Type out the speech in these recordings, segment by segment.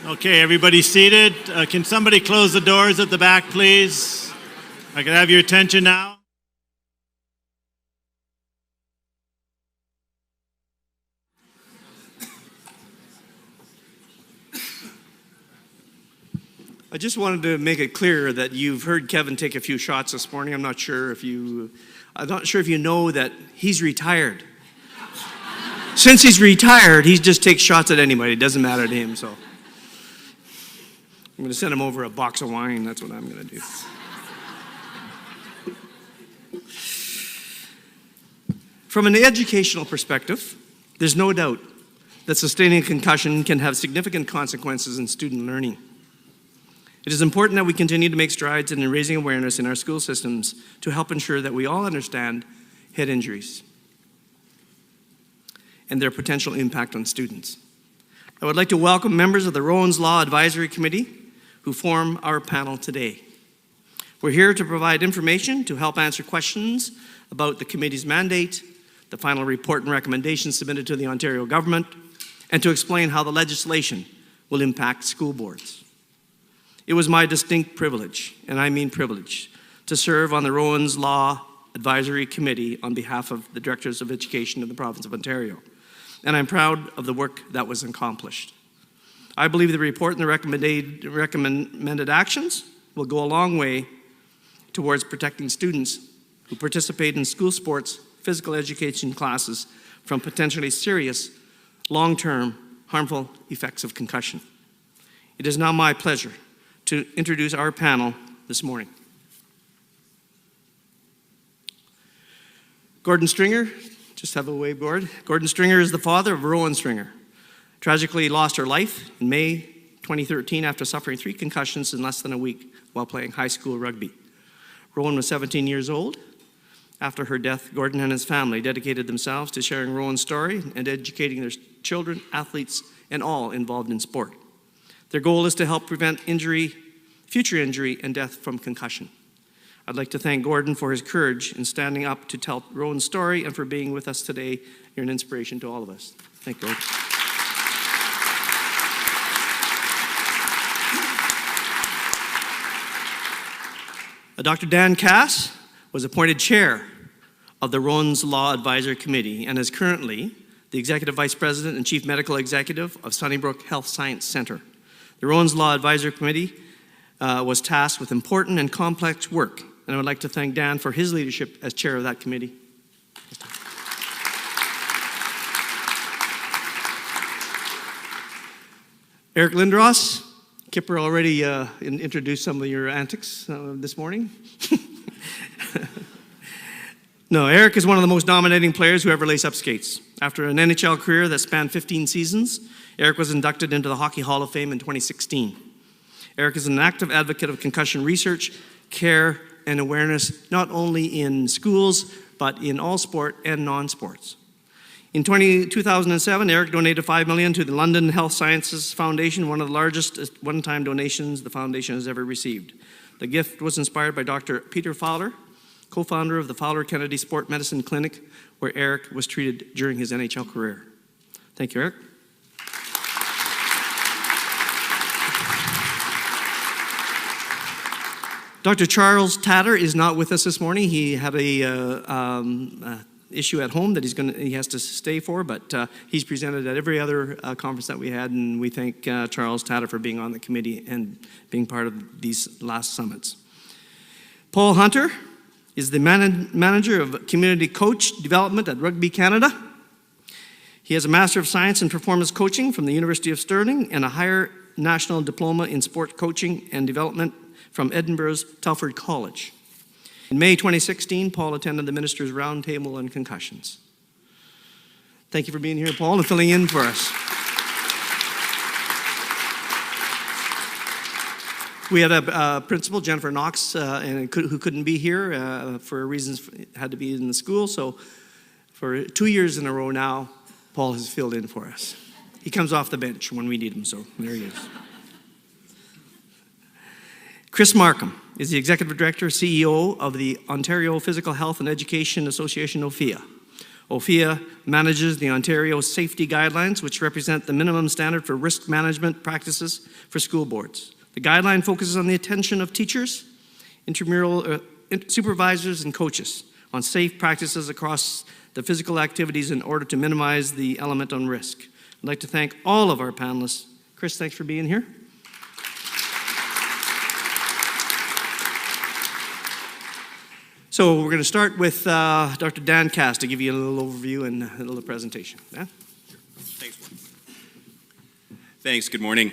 Okay, everybody seated. Can somebody close the doors at the back, please? I can have your attention now. I just wanted to make it clear that you've heard Kevin take a few shots this morning. I'm not sure if you know that he's retired. Since he's retired, he just takes shots at anybody. It doesn't matter to him, so. I'm going to send him over a box of wine. That's what I'm going to do. From an educational perspective, there's no doubt that sustaining a concussion can have significant consequences in student learning. It is important that we continue to make strides in raising awareness in our school systems to help ensure that we all understand head injuries and their potential impact on students. I would like to welcome members of the Rowan's Law Advisory Committee who form our panel today. We're here to provide information to help answer questions about the committee's mandate, the final report and recommendations submitted to the Ontario government, and to explain how the legislation will impact school boards. It was my distinct privilege, and I mean privilege, to serve on the Rowan's Law Advisory Committee on behalf of the Directors of Education of the Province of Ontario, and I'm proud of the work that was accomplished. I believe the report and the recommended actions will go a long way towards protecting students who participate in school sports, physical education classes from potentially serious, long-term, harmful effects of concussion. It is now my pleasure to introduce our panel this morning. Gordon Stringer, just have a wave, Gord. Gordon Stringer is the father of Rowan Stringer. Tragically lost her life in May 2013 after suffering 3 concussions in less than a week while playing high school rugby. Rowan was 17 years old. After her death, Gordon and his family dedicated themselves to sharing Rowan's story and educating their children, athletes, and all involved in sport. Their goal is to help prevent injury, future injury, and death from concussion. I'd like to thank Gordon for his courage in standing up to tell Rowan's story and for being with us today. You're an inspiration to all of us. Thank you, Gordon. Dr. Dan Cass was appointed chair of the Rowan's Law Advisory Committee and is currently the Executive Vice President and Chief Medical Executive of Sunnybrook Health Science Centre. The Rowan's Law Advisory Committee was tasked with important and complex work, and I would like to thank Dan for his leadership as chair of that committee. Eric Lindros, Kipper already introduced some of your antics this morning. No, Eric is one of the most dominating players who ever laced up skates. After an NHL career that spanned 15 seasons, Eric was inducted into the Hockey Hall of Fame in 2016. Eric is an active advocate of concussion research, care, and awareness, not only in schools, but in all sport and non-sports. In 2007, Eric donated $5 million to the London Health Sciences Foundation, one of the largest one-time donations the foundation has ever received. The gift was inspired by Dr. Peter Fowler, co-founder of the Fowler Kennedy Sport Medicine Clinic, where Eric was treated during his NHL career. Thank you, Eric. Dr. Charles Tator is not with us this morning. He had a issue at home that he has to stay for, but he's presented at every other conference that we had, and we thank Charles Tator for being on the committee and being part of these last summits. Paul Hunter is the manager of community coach development at Rugby Canada. He has a Master of Science in Performance Coaching from the University of Stirling and a higher national diploma in sport coaching and development from Edinburgh's Telford College. In May 2016, Paul attended the Ministers' Roundtable on Concussions. Thank you for being here, Paul, and filling in for us. We had a principal, Jennifer Knox, who couldn't be here for reasons, had to be in the school. So for 2 years in a row now, Paul has filled in for us. He comes off the bench when we need him, so there he is. Chris Markham is the Executive Director, CEO of the Ontario Physical Health and Education Association, OPHEA. OPHEA manages the Ontario Safety Guidelines, which represent the minimum standard for risk management practices for school boards. The guideline focuses on the attention of teachers, intramural supervisors, and coaches on safe practices across the physical activities in order to minimize the element on risk. I'd like to thank all of our panelists. Chris, thanks for being here. So we're going to start with Dr. Dan Cass to give you a little overview and a little presentation. Dan? Thanks. Thanks. Good morning.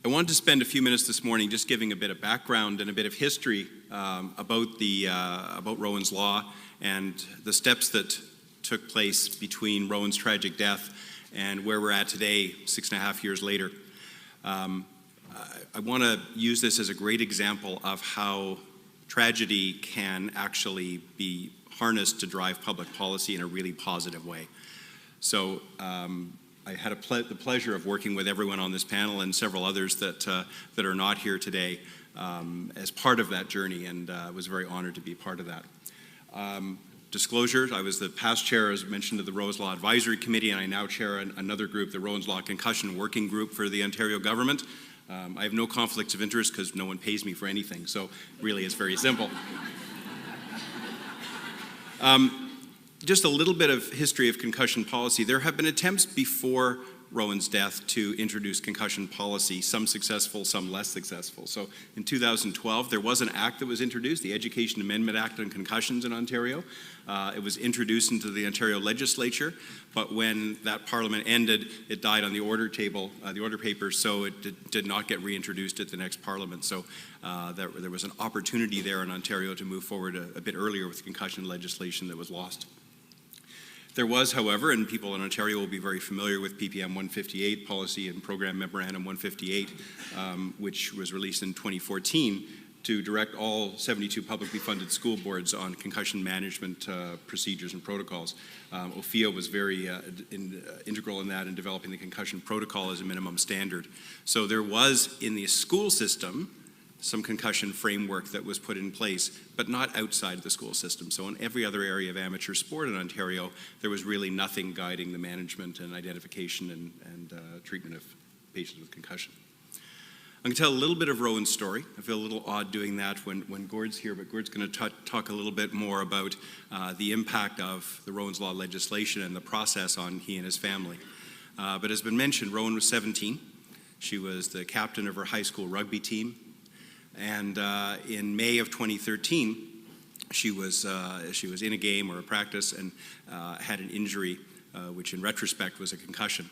I wanted to spend a few minutes this morning just giving a bit of background and a bit of history about Rowan's Law and the steps that took place between Rowan's tragic death and where we're at today, 6.5 years later. I want to use this as a great example of how tragedy can actually be harnessed to drive public policy in a really positive way. So I had the pleasure of working with everyone on this panel and several others that are not here today as part of that journey, and was very honored to be part of that. Disclosure, I was the past chair, as mentioned, of the Rowan's Law Advisory Committee, and I now chair another group, the Rowan's Law Concussion Working Group for the Ontario government. I have no conflicts of interest because no one pays me for anything, so really it's very simple. Just a little bit of history of concussion policy. There have been attempts before Rowan's death to introduce concussion policy, some successful, some less successful. So in 2012, there was an act that was introduced, the Education Amendment Act on Concussions in Ontario. It was introduced into the Ontario legislature, but when that parliament ended, it died on the order table, the order paper, so it did not get reintroduced at the next parliament. So there was an opportunity there in Ontario to move forward a bit earlier with concussion legislation that was lost. There was, however, and people in Ontario will be very familiar with PPM 158, Policy and Program Memorandum 158, which was released in 2014 to direct all 72 publicly funded school boards on concussion management procedures and protocols. OPHEA was very integral in that in developing the concussion protocol as a minimum standard. So there was in the school system some concussion framework that was put in place, but not outside the school system. So in every other area of amateur sport in Ontario, there was really nothing guiding the management and identification and treatment of patients with concussion. I'm going to tell a little bit of Rowan's story. I feel a little odd doing that when Gord's here, but Gord's going to talk a little bit more about the impact of the Rowan's Law legislation and the process on he and his family. But as been mentioned, Rowan was 17. She was the captain of her high school rugby team. And in May of 2013, she was in a game or a practice and had an injury, which in retrospect was a concussion.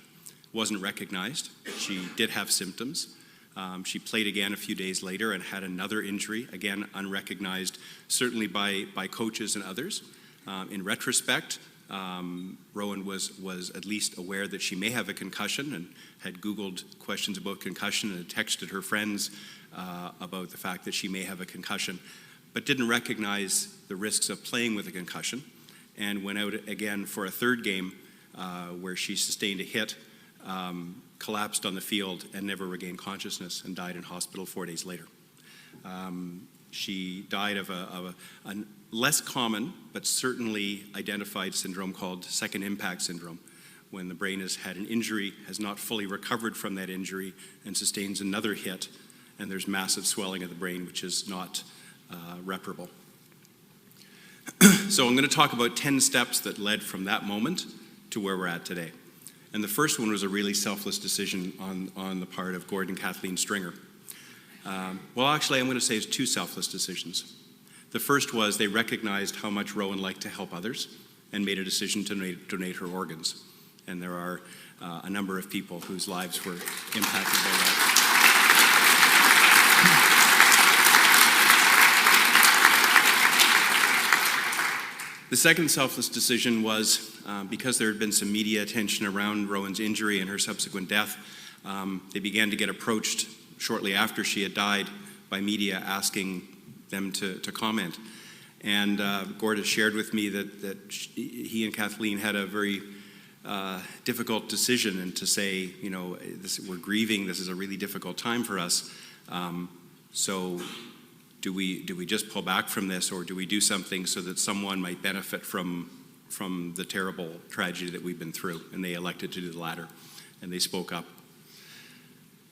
Wasn't recognized. She did have symptoms. She played again a few days later and had another injury, again unrecognized, certainly by coaches and others. In retrospect, Rowan was at least aware that she may have a concussion and had Googled questions about concussion and had texted her friends about the fact that she may have a concussion, but didn't recognize the risks of playing with a concussion, and went out again for a third game where she sustained a hit, collapsed on the field, and never regained consciousness and died in hospital 4 days later. She died of a less common but certainly identified syndrome called second impact syndrome, when the brain has had an injury, has not fully recovered from that injury, and sustains another hit, and there's massive swelling of the brain, which is not reparable. So I'm going to talk about 10 steps that led from that moment to where we're at today. And the first one was a really selfless decision on the part of Gord and Kathleen Stringer. Well, actually, I'm going to say it's two selfless decisions. The first was they recognized how much Rowan liked to help others and made a decision to donate her organs. And there are a number of people whose lives were impacted by that. The second selfless decision was because there had been some media attention around Rowan's injury and her subsequent death, they began to get approached shortly after she had died by media asking them to comment. And Gord has shared with me that he and Kathleen had a very difficult decision, and to say, you know, we're grieving, this is a really difficult time for us. So do we just pull back from this, or do we do something so that someone might benefit from the terrible tragedy that we've been through? And they elected to do the latter, and they spoke up.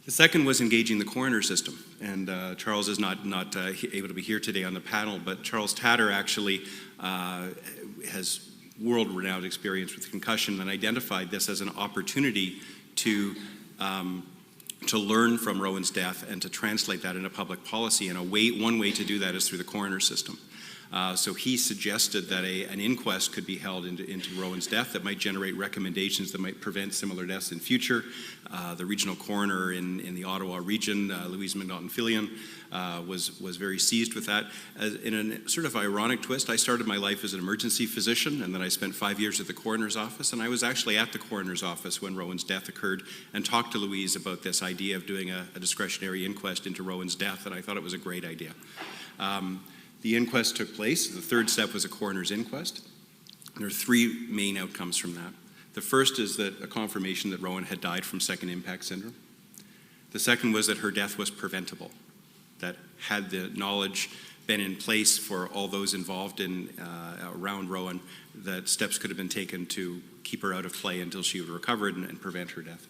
The second was engaging the coroner system, and Charles is not able to be here today on the panel, but Charles Tator actually has world-renowned experience with concussion and identified this as an opportunity to learn from Rowan's death and to translate that into public policy. And one way to do that is through the coroner system. So he suggested that an inquest could be held into Rowan's death that might generate recommendations that might prevent similar deaths in future. The regional coroner in the Ottawa region, Louise McNaughton-Fillion, was very seized with that. In a sort of ironic twist, I started my life as an emergency physician, and then I spent 5 years at the coroner's office, and I was actually at the coroner's office when Rowan's death occurred and talked to Louise about this idea of doing a discretionary inquest into Rowan's death, and I thought it was a great idea. The inquest took place. The third step was a coroner's inquest. There are three main outcomes from that. The first is that a confirmation that Rowan had died from second impact syndrome. The second was that her death was preventable, that had the knowledge been in place for all those involved around Rowan, that steps could have been taken to keep her out of play until she would recover and prevent her death.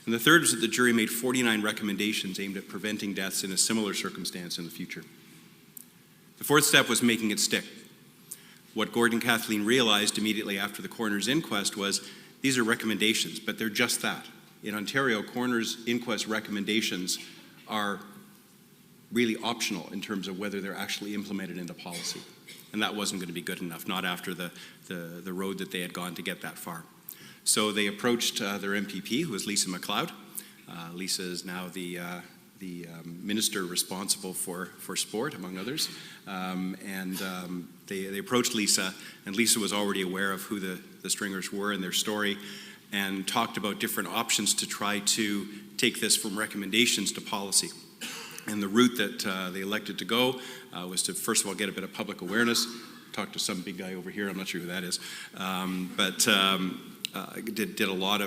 And the third was that the jury made 49 recommendations aimed at preventing deaths in a similar circumstance in the future. The fourth step was making it stick. What Gordon and Kathleen realized immediately after the coroner's inquest was these are recommendations, but they're just that. In Ontario, coroner's inquest recommendations are really optional in terms of whether they're actually implemented into policy. And that wasn't going to be good enough, not after the road that they had gone to get that far. So they approached their MPP, who was Lisa MacLeod. Lisa is now the minister responsible for sport, among others. They approached Lisa, and Lisa was already aware of who the Stringers were and their story, and talked about different options to try to take this from recommendations to policy. And the route that they elected to go was to, first of all, get a bit of public awareness. Talk to some big guy over here, I'm not sure who that is, did a lot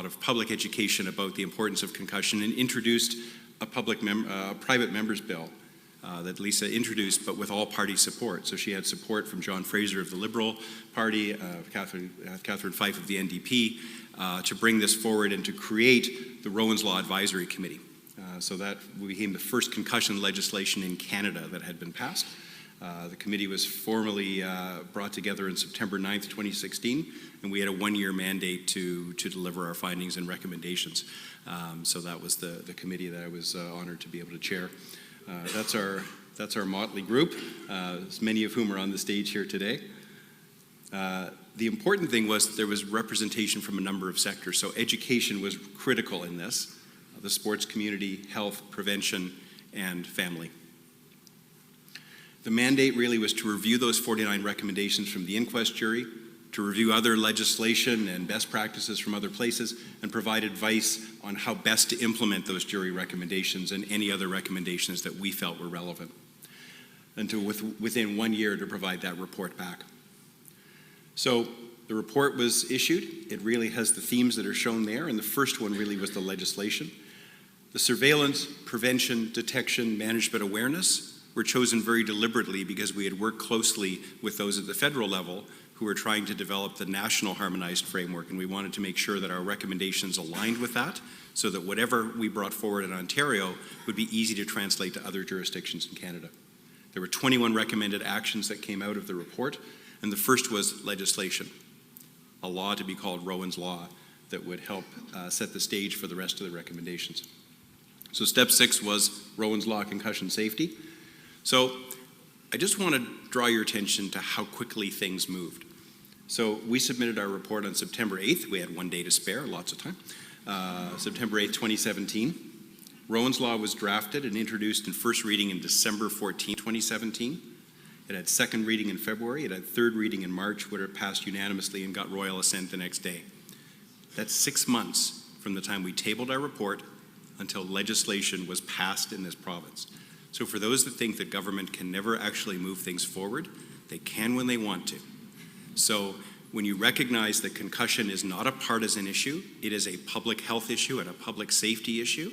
of public education about the importance of concussion, and introduced a private members bill that Lisa introduced, but with all party support. So she had support from John Fraser of the Liberal Party, Catherine Fife of the NDP, to bring this forward and to create the Rowan's Law Advisory Committee. So that became the first concussion legislation in Canada that had been passed. The committee was formally brought together in September 9th, 2016, and we had a one-year mandate to deliver our findings and recommendations. So that was the committee that I was honored to be able to chair. That's our motley group, many of whom are on the stage here today. The important thing was that there was representation from a number of sectors. So education was critical in this, the sports community, health, prevention, and family. The mandate really was to review those 49 recommendations from the inquest jury, to review other legislation and best practices from other places, and provide advice on how best to implement those jury recommendations and any other recommendations that we felt were relevant. And to, within 1 year, to provide that report back. So the report was issued. It really has the themes that are shown there, and the first one really was the legislation. The surveillance, prevention, detection, management, awareness were chosen very deliberately because we had worked closely with those at the federal level who were trying to develop the national harmonized framework, and we wanted to make sure that our recommendations aligned with that so that whatever we brought forward in Ontario would be easy to translate to other jurisdictions in Canada. There were 21 recommended actions that came out of the report, and the first was legislation, a law to be called Rowan's Law that would help set the stage for the rest of the recommendations. So step 6 was Rowan's Law, concussion safety. So I just want to draw your attention to how quickly things moved. So we submitted our report on September 8th. We had 1 day to spare, lots of time. September 8th, 2017. Rowan's Law was drafted and introduced in first reading in December 14, 2017. It had second reading in February. It had third reading in March, where it passed unanimously and got royal assent the next day. That's 6 months from the time we tabled our report until legislation was passed in this province. So for those that think that government can never actually move things forward, they can when they want to. So when you recognize that concussion is not a partisan issue, it is a public health issue and a public safety issue,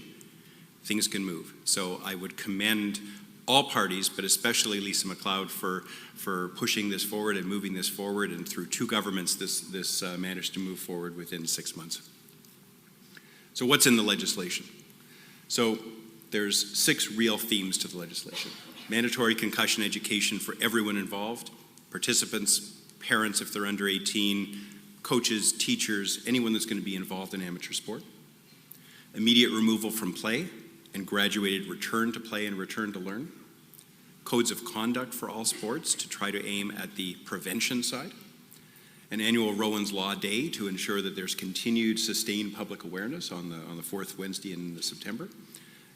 things can move. So I would commend all parties, but especially Lisa MacLeod for pushing this forward and moving this forward, and through two governments this managed to move forward within 6 months. So what's in the legislation? So there's 6 real themes to the legislation. Mandatory concussion education for everyone involved, participants, parents if they're under 18, coaches, teachers, anyone that's going to be involved in amateur sport. Immediate removal from play and graduated return to play and return to learn. Codes of conduct for all sports to try to aim at the prevention side. An annual Rowan's Law Day to ensure that there's continued sustained public awareness on the 4th Wednesday in September.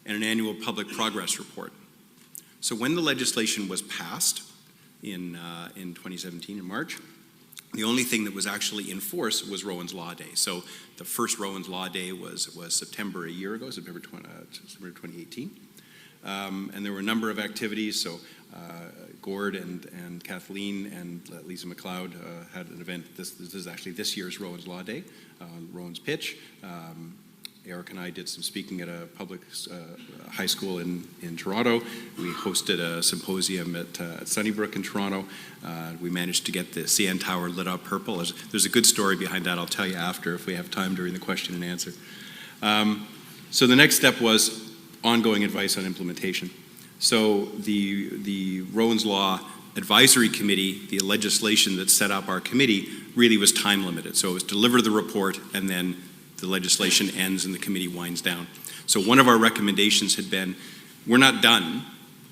And an annual public progress report. So when the legislation was passed in 2017 in March, the only thing that was actually in force was Rowan's Law Day. So the first Rowan's Law Day was September a year ago, September 2018. And there were a number of activities. So Gord and Kathleen and Lisa MacLeod had an event. This is actually this year's Rowan's Law Day, Rowan's Pitch. Eric and I did some speaking at a public high school in Toronto. We hosted a symposium at Sunnybrook in Toronto. We managed to get the CN Tower lit up purple. There's a good story behind that. I'll tell you after if we have time during the question and answer. So the next step was ongoing advice on implementation. So the Rowan's Law Advisory Committee, the legislation that set up our committee, really was time limited. So it was deliver the report and then the legislation ends and the committee winds down. So one of our recommendations had been, we're not done.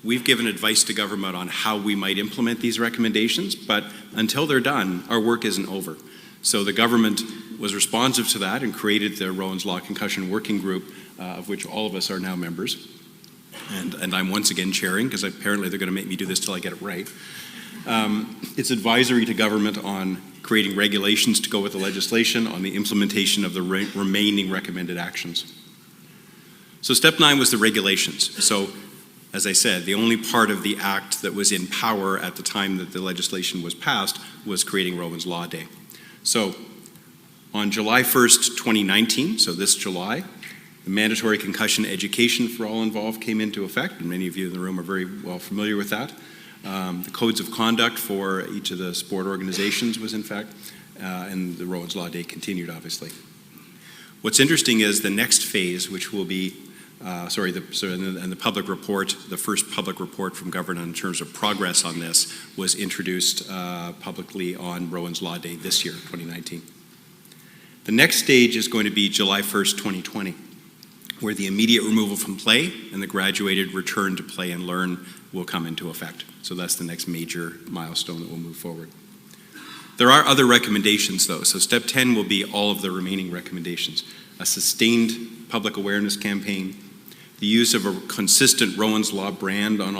We've given advice to government on how we might implement these recommendations, but until they're done, our work isn't over. So the government was responsive to that and created the Rowan's Law Concussion Working Group, of which all of us are now members. And I'm once again chairing, because apparently they're going to make me do this till I get it right. It's advisory to government on creating regulations to go with the legislation, on the implementation of the remaining recommended actions. So step 9 was the regulations. So, as I said, the only part of the act that was in power at the time that the legislation was passed was creating Rowan's Law Day. So, on July 1st, 2019, so this July, the mandatory concussion education for all involved came into effect, and many of you in the room are very well familiar with that. The codes of conduct for each of the sport organizations was in fact, and the Rowan's Law Day continued, obviously. What's interesting is the next phase, which will be, and the public report, the first public report from government in terms of progress on this was introduced publicly on Rowan's Law Day this year, 2019. The next stage is going to be July 1st, 2020, where the immediate removal from play and the graduated return to play and learn will come into effect. So that's the next major milestone that will move forward. There are other recommendations though. So step 10 will be all of the remaining recommendations. A sustained public awareness campaign, the use of a consistent Rowan's Law brand on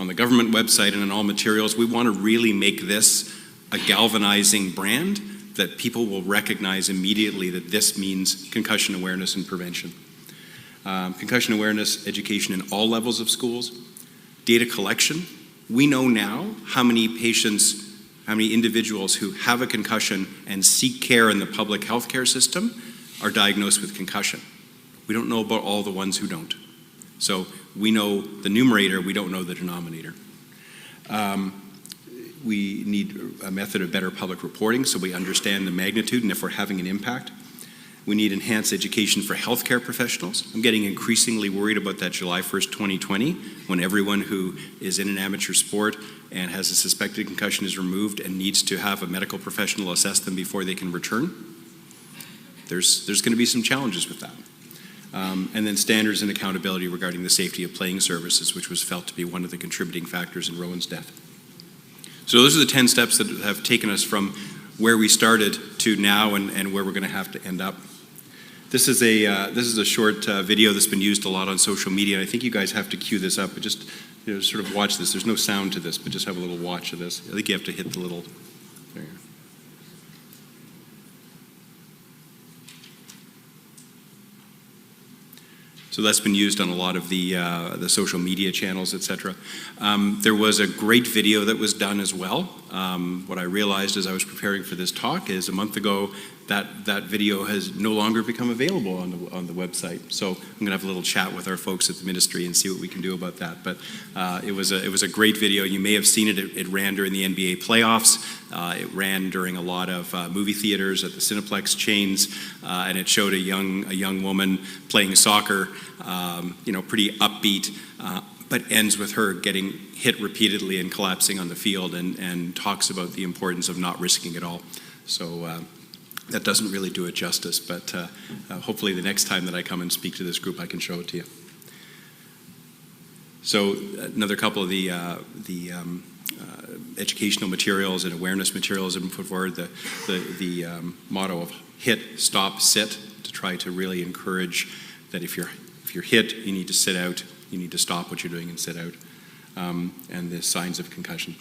the government website and on all materials. We want to really make this a galvanizing brand that people will recognize immediately that this means concussion awareness and prevention. Concussion awareness education in all levels of schools. Data collection. We know now how many patients, how many individuals who have a concussion and seek care in the public healthcare system are diagnosed with concussion. We don't know about all the ones who don't. So we know the numerator, we don't know the denominator. We need a method of better public reporting so we understand the magnitude and if we're having an impact. We need enhanced education for healthcare professionals. I'm getting increasingly worried about that July 1st, 2020, when everyone who is in an amateur sport and has a suspected concussion is removed and needs to have a medical professional assess them before they can return. There's going to be some challenges with that. And then standards and accountability regarding the safety of playing services, which was felt to be one of the contributing factors in Rowan's death. So those are the 10 steps that have taken us from where we started to now and where we're going to have to end up. This is a short video that's been used a lot on social media, and I think you guys have to cue this up, but just sort of watch this. There's no sound to this, but just have a little watch of this. I think you have to hit the little... There. So that's been used on a lot of the social media channels, etc. There was a great video that was done as well What I realized as I was preparing for this talk is a month ago that video has no longer become available on the website. So I'm going to have a little chat with our folks at the ministry and see what we can do about that. But it was a great video. You may have seen it. It ran during the NBA playoffs. It ran during a lot of movie theaters at the Cineplex chains, and it showed a young woman playing soccer. Pretty upbeat. But ends with her getting hit repeatedly and collapsing on the field, and talks about the importance of not risking it all. So that doesn't really do it justice, but hopefully the next time that I come and speak to this group, I can show it to you. So another couple of the educational materials and awareness materials have been put forward. The motto of hit, stop, sit, to try to really encourage that if you're hit, you need to sit out. You need to stop what you're doing and sit out, and the signs of concussion.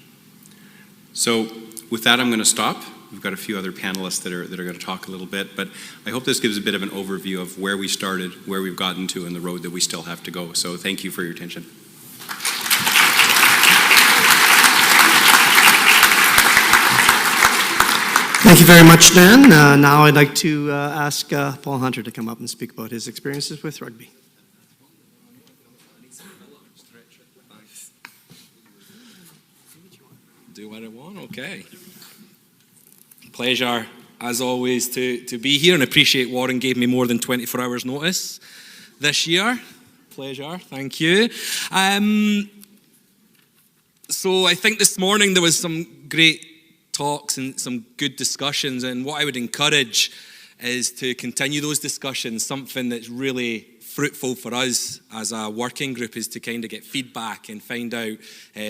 So with that, I'm going to stop. We've got a few other panelists that are going to talk a little bit, but I hope this gives a bit of an overview of where we started, where we've gotten to, and the road that we still have to go. So thank you for your attention. Thank you very much, Dan. Now I'd like to ask Paul Hunter to come up and speak about his experiences with rugby. Do what I want, okay. Pleasure, as always, to be here, and appreciate Warren gave me more than 24 hours notice this year. Pleasure, thank you. So I think this morning there was some great talks and some good discussions, and what I would encourage is to continue those discussions. Something that's really fruitful for us as a working group is to kind of get feedback and find out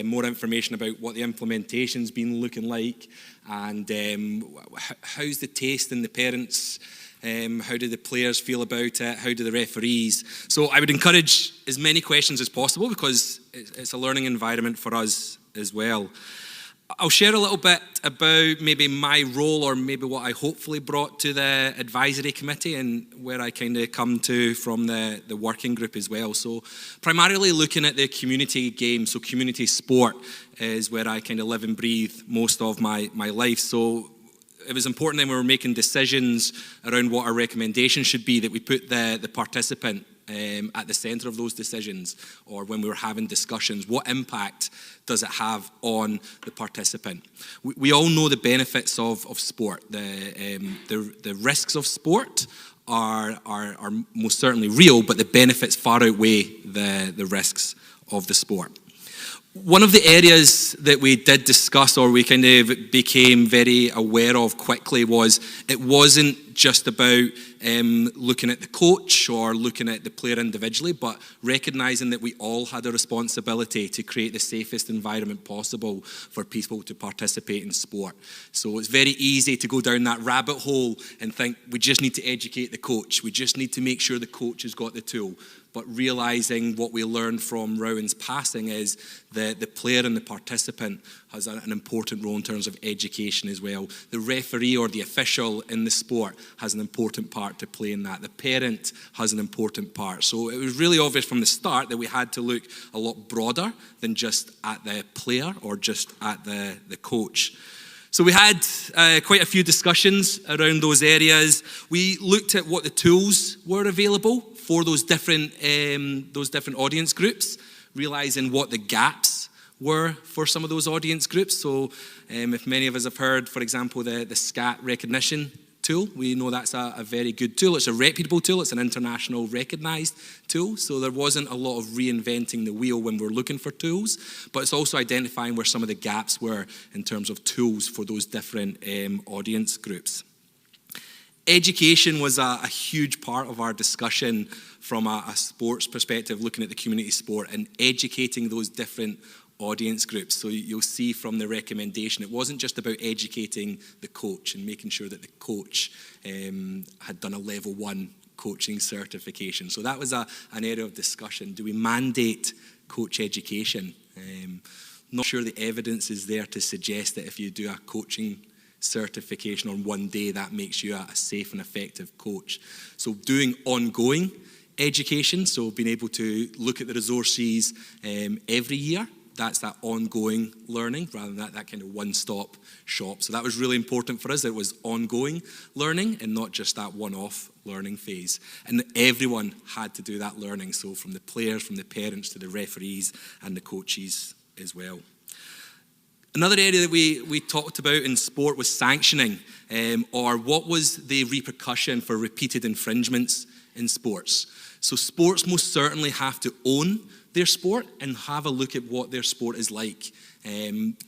more information about what the implementation's been looking like, and how's the taste in the parents, how do the players feel about it, how do the referees. So I would encourage as many questions as possible, because it's a learning environment for us as well. I'll share a little bit about maybe my role, or maybe what I hopefully brought to the advisory committee, and where I kind of come to from the working group as well. So primarily looking at the community game, so community sport is where I kind of live and breathe most of my life. So it was important when we were making decisions around what our recommendation should be, that we put the participant at the centre of those decisions, or when we were having discussions, what impact does it have on the participant? We all know the benefits of sport. The risks of sport are most certainly real, but the benefits far outweigh the risks of the sport. One of the areas that we did discuss, or we kind of became very aware of quickly, was it wasn't just about looking at the coach or looking at the player individually, but recognising that we all had a responsibility to create the safest environment possible for people to participate in sport. So it's very easy to go down that rabbit hole and think we just need to educate the coach, we just need to make sure the coach has got the tool. But realising what we learned from Rowan's passing is that the player and the participant has an important role in terms of education as well. The referee or the official in the sport has an important part to play in that. The parent has an important part. So it was really obvious from the start that we had to look a lot broader than just at the player or just at the coach. So we had quite a few discussions around those areas. We looked at what the tools were available for those different audience groups, realising what the gaps were for some of those audience groups. So if many of us have heard, for example, the SCAT recognition tool, we know that's a very good tool. It's a reputable tool. It's an international recognised tool. So there wasn't a lot of reinventing the wheel when we're looking for tools, but it's also identifying where some of the gaps were in terms of tools for those different audience groups. Education was a huge part of our discussion from a sports perspective, looking at the community sport and educating those different audience groups. So you'll see from the recommendation, it wasn't just about educating the coach and making sure that the coach had done a level 1 coaching certification. So that was an area of discussion. Do we mandate coach education? Not sure the evidence is there to suggest that if you do a coaching certification on one day, that makes you a safe and effective coach. So doing ongoing education, so being able to look at the resources every year that's that ongoing learning rather than that kind of one-stop shop. So that was really important for us, that it was ongoing learning and not just that one-off learning phase. And everyone had to do that learning, so from the players, from the parents to the referees and the coaches as well. Another area that we talked about in sport was sanctioning, or what was the repercussion for repeated infringements in sports. So sports most certainly have to own their sport and have a look at what their sport is like.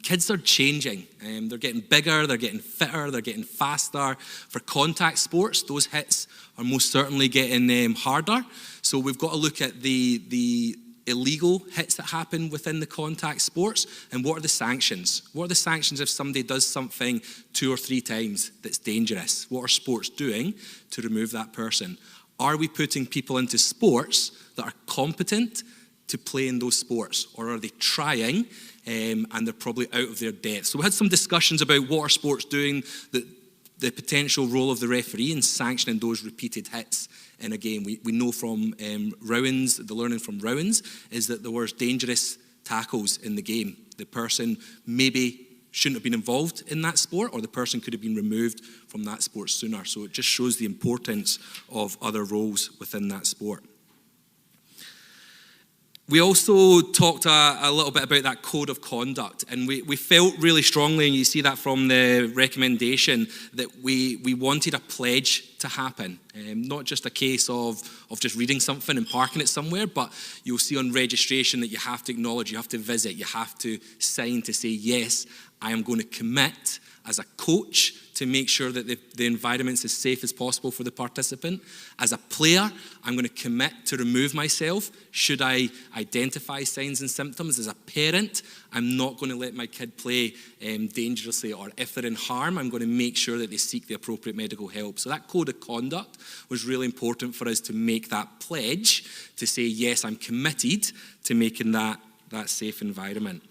Kids are changing. They're getting bigger, they're getting fitter, they're getting faster. For contact sports, those hits are most certainly getting harder. So we've got to look at the illegal hits that happen within the contact sports, and what are the sanctions? What are the sanctions if somebody does something 2 or 3 times that's dangerous? What are sports doing to remove that person? Are we putting people into sports that are competent to play in those sports, or are they trying and they're probably out of their depth? So we had some discussions about what are sports doing, the potential role of the referee in sanctioning those repeated hits in a game. We know from Rowan's, the learning from Rowan's, is that there was dangerous tackles in the game. The person maybe shouldn't have been involved in that sport, or the person could have been removed from that sport sooner. So it just shows the importance of other roles within that sport. We also talked a little bit about that code of conduct, and we felt really strongly, and you see that from the recommendation, that we wanted a pledge to happen. Not just a case of just reading something and parking it somewhere, but you'll see on registration that you have to acknowledge, you have to visit, you have to sign to say, yes, I am going to commit as a coach to make sure that the environment's as safe as possible for the participant. As a player, I'm going to commit to remove myself should I identify signs and symptoms. As a parent, I'm not going to let my kid play dangerously, or if they're in harm, I'm going to make sure that they seek the appropriate medical help. So that code of conduct was really important for us to make that pledge to say, yes, I'm committed to making that safe environment.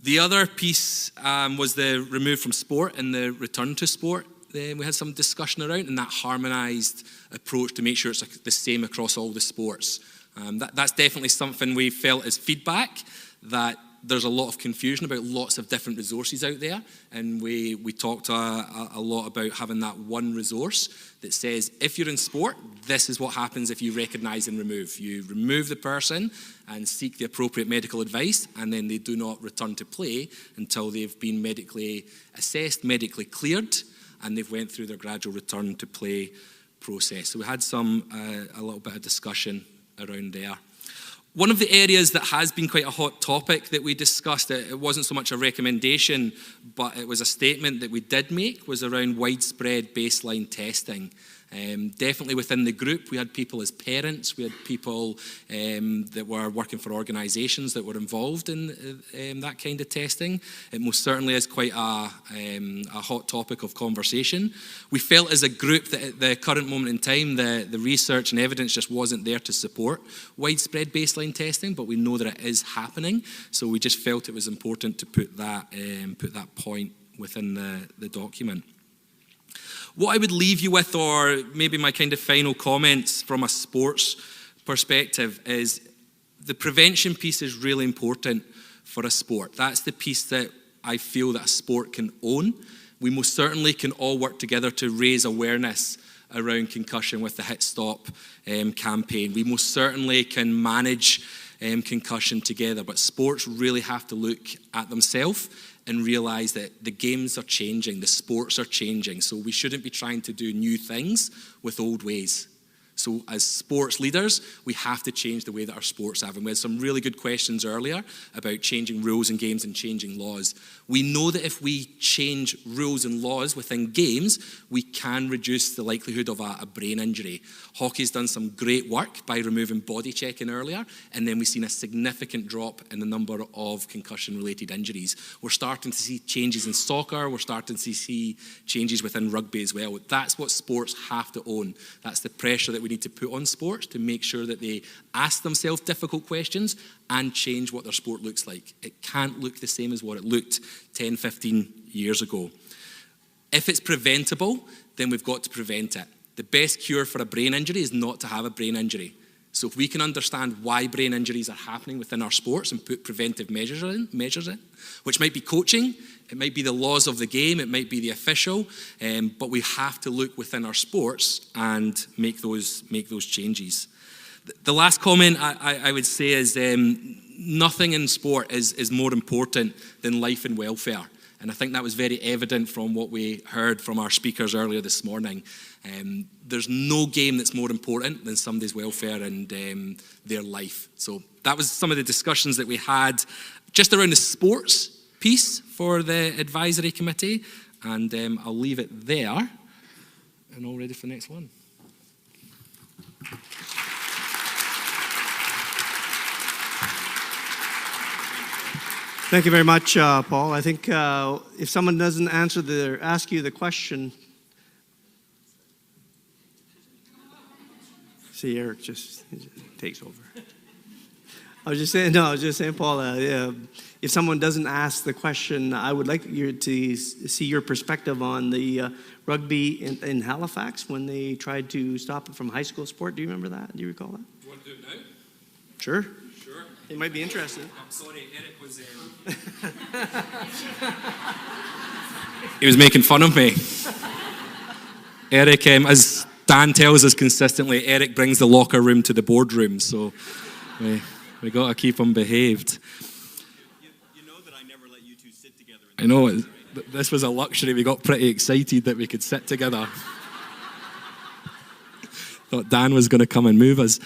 The other piece was the remove from sport and the return to sport. We had some discussion around, and that harmonised approach to make sure it's the same across all the sports. That's definitely something we felt as feedback, that there's a lot of confusion about lots of different resources out there, and we talked a lot about having that one resource that says, if you're in sport, this is what happens if you recognise and remove. You remove the person and seek the appropriate medical advice, and then they do not return to play until they've been medically assessed, medically cleared, and they've went through their gradual return to play process. So we had a little bit of discussion around there. One of the areas that has been quite a hot topic that we discussed, it wasn't so much a recommendation, but it was a statement that we did make, was around widespread baseline testing. Definitely within the group, we had people as parents, we had people that were working for organisations that were involved in that kind of testing. It most certainly is quite a hot topic of conversation. We felt as a group that at the current moment in time, the research and evidence just wasn't there to support widespread baseline testing, but we know that it is happening, so we just felt it was important to put that point within the document. What I would leave you with, or maybe my kind of final comments from a sports perspective, is the prevention piece is really important for a sport. That's the piece that I feel that a sport can own. We most certainly can all work together to raise awareness around concussion with the Hit Stop campaign. We most certainly can manage concussion together, but sports really have to look at themselves and realise that the games are changing, the sports are changing, so we shouldn't be trying to do new things with old ways. So as sports leaders, we have to change the way that our sports have. And we had some really good questions earlier about changing rules in games and changing laws. We know that if we change rules and laws within games, we can reduce the likelihood of a brain injury. Hockey's done some great work by removing body checking earlier, and then we've seen a significant drop in the number of concussion-related injuries. We're starting to see changes in soccer, we're starting to see changes within rugby as well. That's what sports have to own. That's the pressure that we need to put on sports to make sure that they ask themselves difficult questions and change what their sport looks like. It can't look the same as what it looked 10, 15 years ago. If it's preventable, then we've got to prevent it. The best cure for a brain injury is not to have a brain injury. So if we can understand why brain injuries are happening within our sports and put preventive measures in, which might be coaching, it might be the laws of the game, it might be the official, but we have to look within our sports and make those changes. The last comment I would say is nothing in sport is more important than life and welfare. And I think that was very evident from what we heard from our speakers earlier this morning. There's no game that's more important than somebody's welfare and their life. So that was some of the discussions that we had just around the sports piece for the advisory committee. And I'll leave it there. And all ready for the next one. Thank you very much, Paul. I think if someone doesn't ask you the question, see, Eric just takes over. I was just saying, Paul, if someone doesn't ask the question, I would like you to see your perspective on the rugby in Halifax when they tried to stop it from high school sport. Do you remember that? Do you recall that? You want to do it now? Sure. Sure. They might be interested. I'm sorry, Eric was... he was making fun of me. Eric, as Dan tells us consistently, Eric brings the locker room to the boardroom, so we got to keep him behaved. You know that I never let you two sit together. I know, this was a luxury. We got pretty excited that we could sit together. Thought Dan was going to come and move us.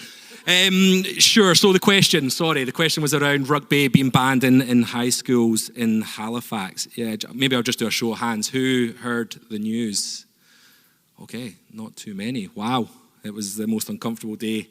Sure, so the question was around rugby being banned in high schools in Halifax. Yeah, maybe I'll just do a show of hands. Who heard the news? Okay, not too many. Wow, it was the most uncomfortable day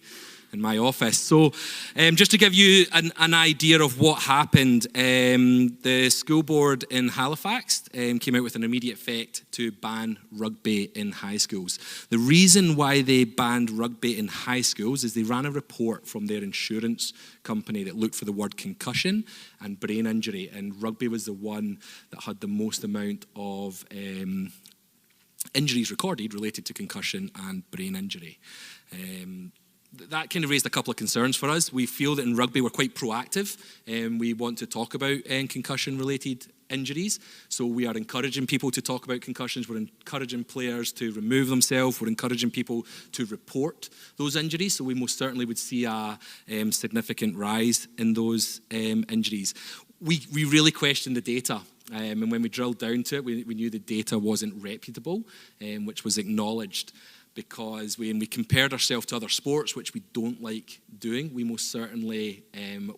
in my office. So just to give you an idea of what happened, the school board in Halifax came out with an immediate effect to ban rugby in high schools. The reason why they banned rugby in high schools is they ran a report from their insurance company that looked for the word concussion and brain injury, and rugby was the one that had the most amount of injuries recorded related to concussion and brain injury. That kind of raised a couple of concerns for us. We feel that in rugby we're quite proactive and we want to talk about concussion-related injuries. So we are encouraging people to talk about concussions. We're encouraging players to remove themselves. We're encouraging people to report those injuries. So we most certainly would see a significant rise in those injuries. We really questioned the data. And when we drilled down to it, we knew the data wasn't reputable, which was acknowledged. Because when we compared ourselves to other sports, which we don't like doing, we most certainly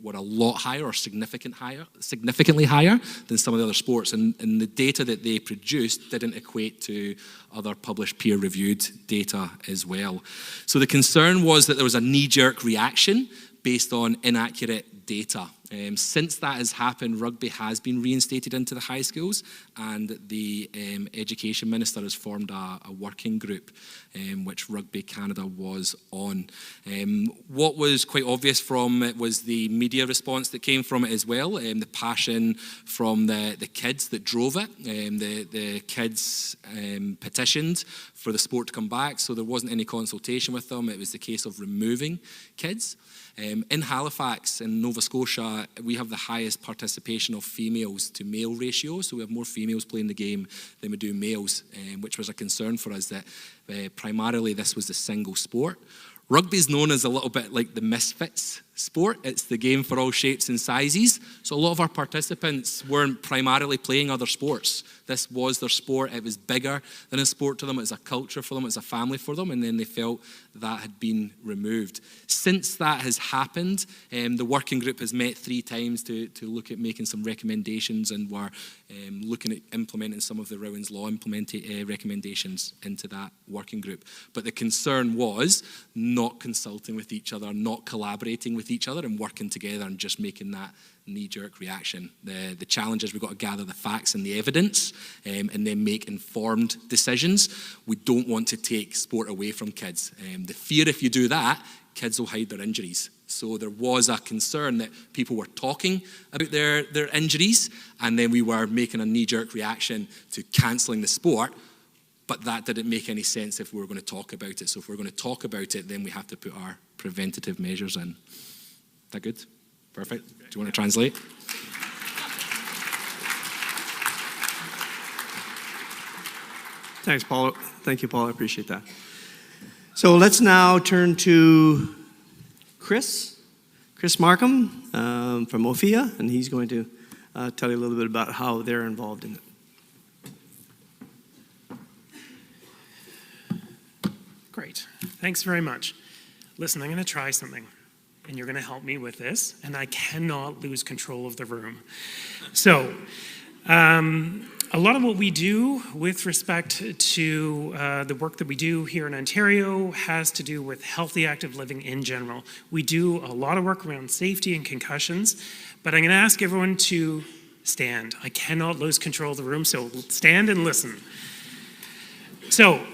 were a lot higher or significantly higher than some of the other sports. And the data that they produced didn't equate to other published peer-reviewed data as well. So the concern was that there was a knee-jerk reaction based on inaccurate data. Since that has happened, rugby has been reinstated into the high schools, and the Education Minister has formed a working group, which Rugby Canada was on. What was quite obvious from it was the media response that came from it as well, the passion from the kids that drove it. The kids petitioned for the sport to come back, so there wasn't any consultation with them. It was the case of removing kids. In Halifax, in Nova Scotia, we have the highest participation of females to male ratio, so we have more females playing the game than we do males, which was a concern for us that primarily this was a single sport. Rugby is known as a little bit like the misfits sport. It's the game for all shapes and sizes. So a lot of our participants weren't primarily playing other sports. This was their sport. It was bigger than a sport to them. It was a culture for them. It was a family for them. And then they felt that had been removed. Since that has happened, the working group has met 3 times to look at making some recommendations, and we're looking at implementing some of the Rowan's Law recommendations into that working group. But the concern was not consulting with each other, not collaborating with each other and working together and just making that knee-jerk reaction. The challenge is we've got to gather the facts and the evidence and then make informed decisions. We don't want to take sport away from kids. The fear if you do that, kids will hide their injuries. So there was a concern that people were talking about their injuries, and then we were making a knee-jerk reaction to cancelling the sport. but that didn't make any sense if we were going to talk about it. So if we're going to talk about it, then we have to put our preventative measures in. Is that good? Perfect. Do you want to translate? Thanks, Paul. Thank you, Paul. I appreciate that. So let's now turn to Chris Markham from OPHEA, and he's going to tell you a little bit about how they're involved in it. Great. Thanks very much. Listen, I'm going to try something, and you're going to help me with this, and I cannot lose control of the room. So, a lot of what we do with respect to the work that we do here in Ontario has to do with healthy, active living in general. We do a lot of work around safety and concussions, but I'm going to ask everyone to stand. I cannot lose control of the room, so stand and listen. So,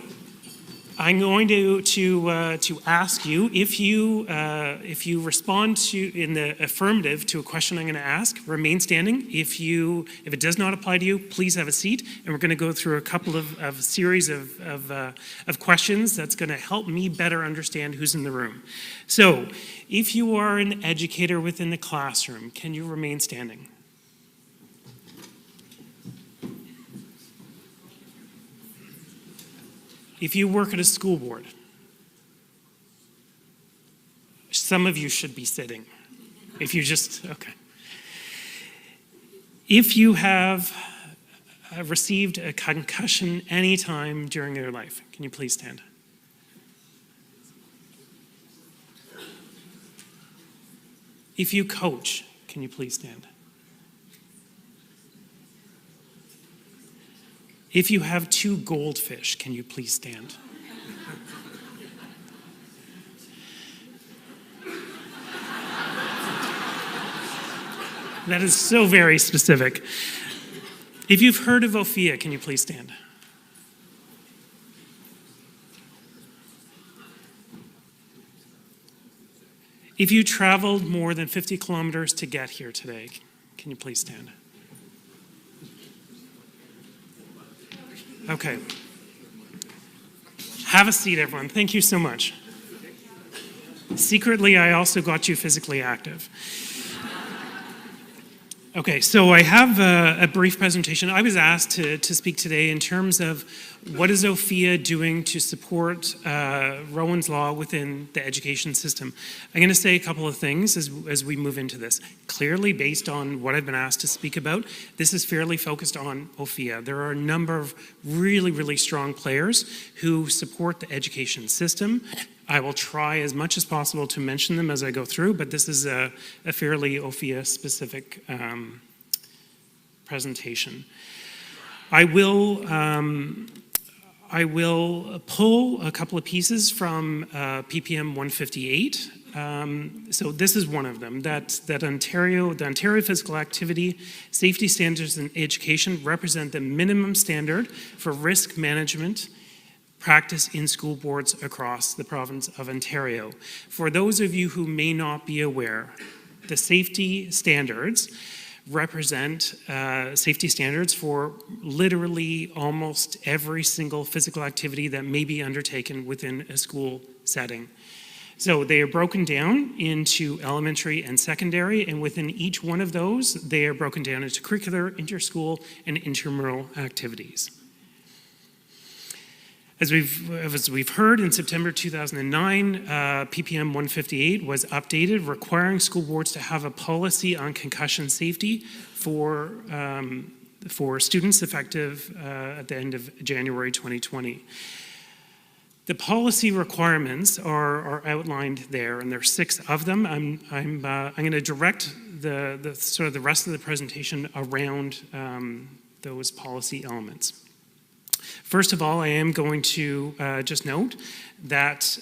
I'm going to ask you if you respond to in the affirmative to a question I'm going to ask, remain standing. If it does not apply to you, please have a seat, and we're going to go through a couple of series of questions that's going to help me better understand who's in the room. So, if you are an educator within the classroom, can you remain standing? If you work at a school board, some of you should be sitting. Okay. If you have received a concussion anytime during your life, can you please stand? If you coach, can you please stand? If you have 2 goldfish, can you please stand? That is so very specific. If you've heard of OPHEA, can you please stand? If you traveled more than 50 kilometers to get here today, can you please stand? Okay. Have a seat, everyone. Thank you so much. Secretly, I also got you physically active. Okay, so I have a brief presentation. I was asked to speak today in terms of what is OPHEA doing to support Rowan's Law within the education system. I'm going to say a couple of things as we move into this. Clearly, based on what I've been asked to speak about, this is fairly focused on OPHEA. There are a number of really, really strong players who support the education system. I will try as much as possible to mention them as I go through, but this is a fairly OPHEA-specific presentation. I will pull a couple of pieces from PPM 158. So this is one of them, the Ontario Physical Activity Safety Standards in Education represent the minimum standard for risk management practice in school boards across the province of Ontario. For those of you who may not be aware, the safety standards represent safety standards for literally almost every single physical activity that may be undertaken within a school setting. So they are broken down into elementary and secondary, and within each one of those, they are broken down into curricular, interschool, and intramural activities. As we've heard, in September 2009, PPM 158 was updated, requiring school boards to have a policy on concussion safety for students effective at the end of January 2020. The policy requirements are outlined there, and there are 6 of them. I'm going to direct the rest of the presentation around those policy elements. First of all, I am going to just note that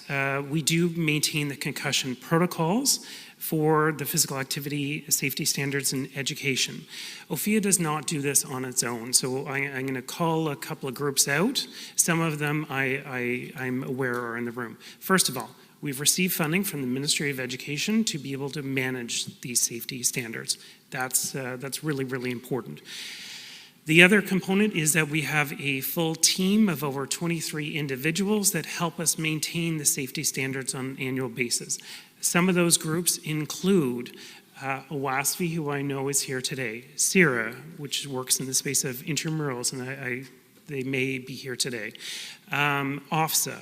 we do maintain the concussion protocols for the physical activity safety standards in education. OPHEA does not do this on its own, so I'm going to call a couple of groups out. Some of them I'm aware are in the room. First of all, we've received funding from the Ministry of Education to be able to manage these safety standards. That's really, really important. The other component is that we have a full team of over 23 individuals that help us maintain the safety standards on an annual basis. Some of those groups include OPHEA, who I know is here today, CIRA, which works in the space of intramurals, and they may be here today, OPHEA,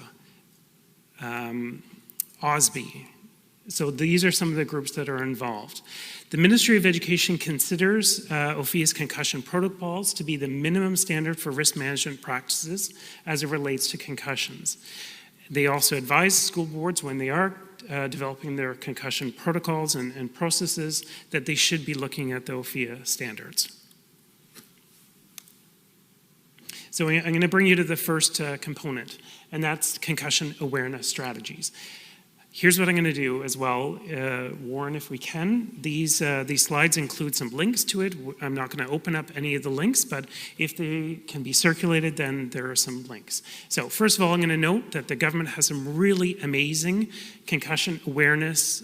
OSBE. So these are some of the groups that are involved. The Ministry of Education considers OPHEA's concussion protocols to be the minimum standard for risk management practices as it relates to concussions. They also advise school boards when they are developing their concussion protocols and processes that they should be looking at the OPHEA standards. So I'm going to bring you to the first component, and that's concussion awareness strategies. Here's what I'm going to do as well, Warren, if we can. These slides include some links to it. I'm not going to open up any of the links, but if they can be circulated, then there are some links. So first of all, I'm going to note that the government has some really amazing concussion awareness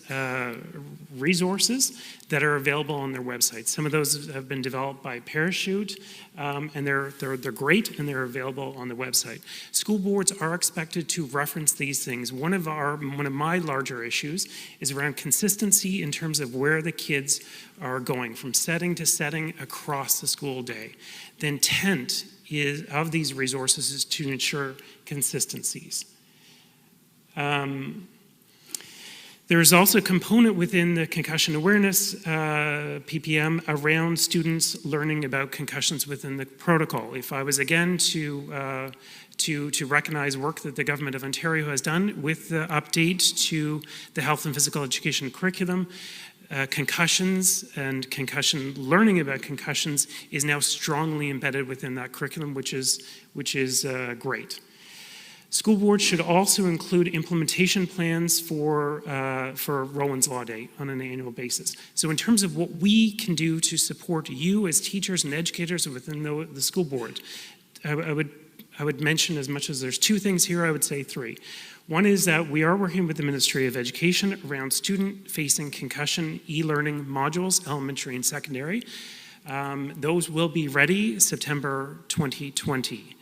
resources that are available on their website. Some of those have been developed by Parachute, and they're great, and they're available on the website. School boards are expected to reference these things. One of my larger issues is around consistency in terms of where the kids are going from setting to setting across the school day. The intent of these resources is to ensure consistencies. There is also a component within the concussion awareness PPM around students learning about concussions within the protocol. If I was again to recognize work that the Government of Ontario has done with the update to the health and physical education curriculum, concussions and concussion learning about concussions is now strongly embedded within that curriculum, which is great. School boards should also include implementation plans for Rowan's Law Day on an annual basis. So in terms of what we can do to support you as teachers and educators within the school board, I would mention, as much as there's two things here, I would say three. One is that we are working with the Ministry of Education around student-facing concussion e-learning modules, elementary and secondary. Those will be ready September 2020.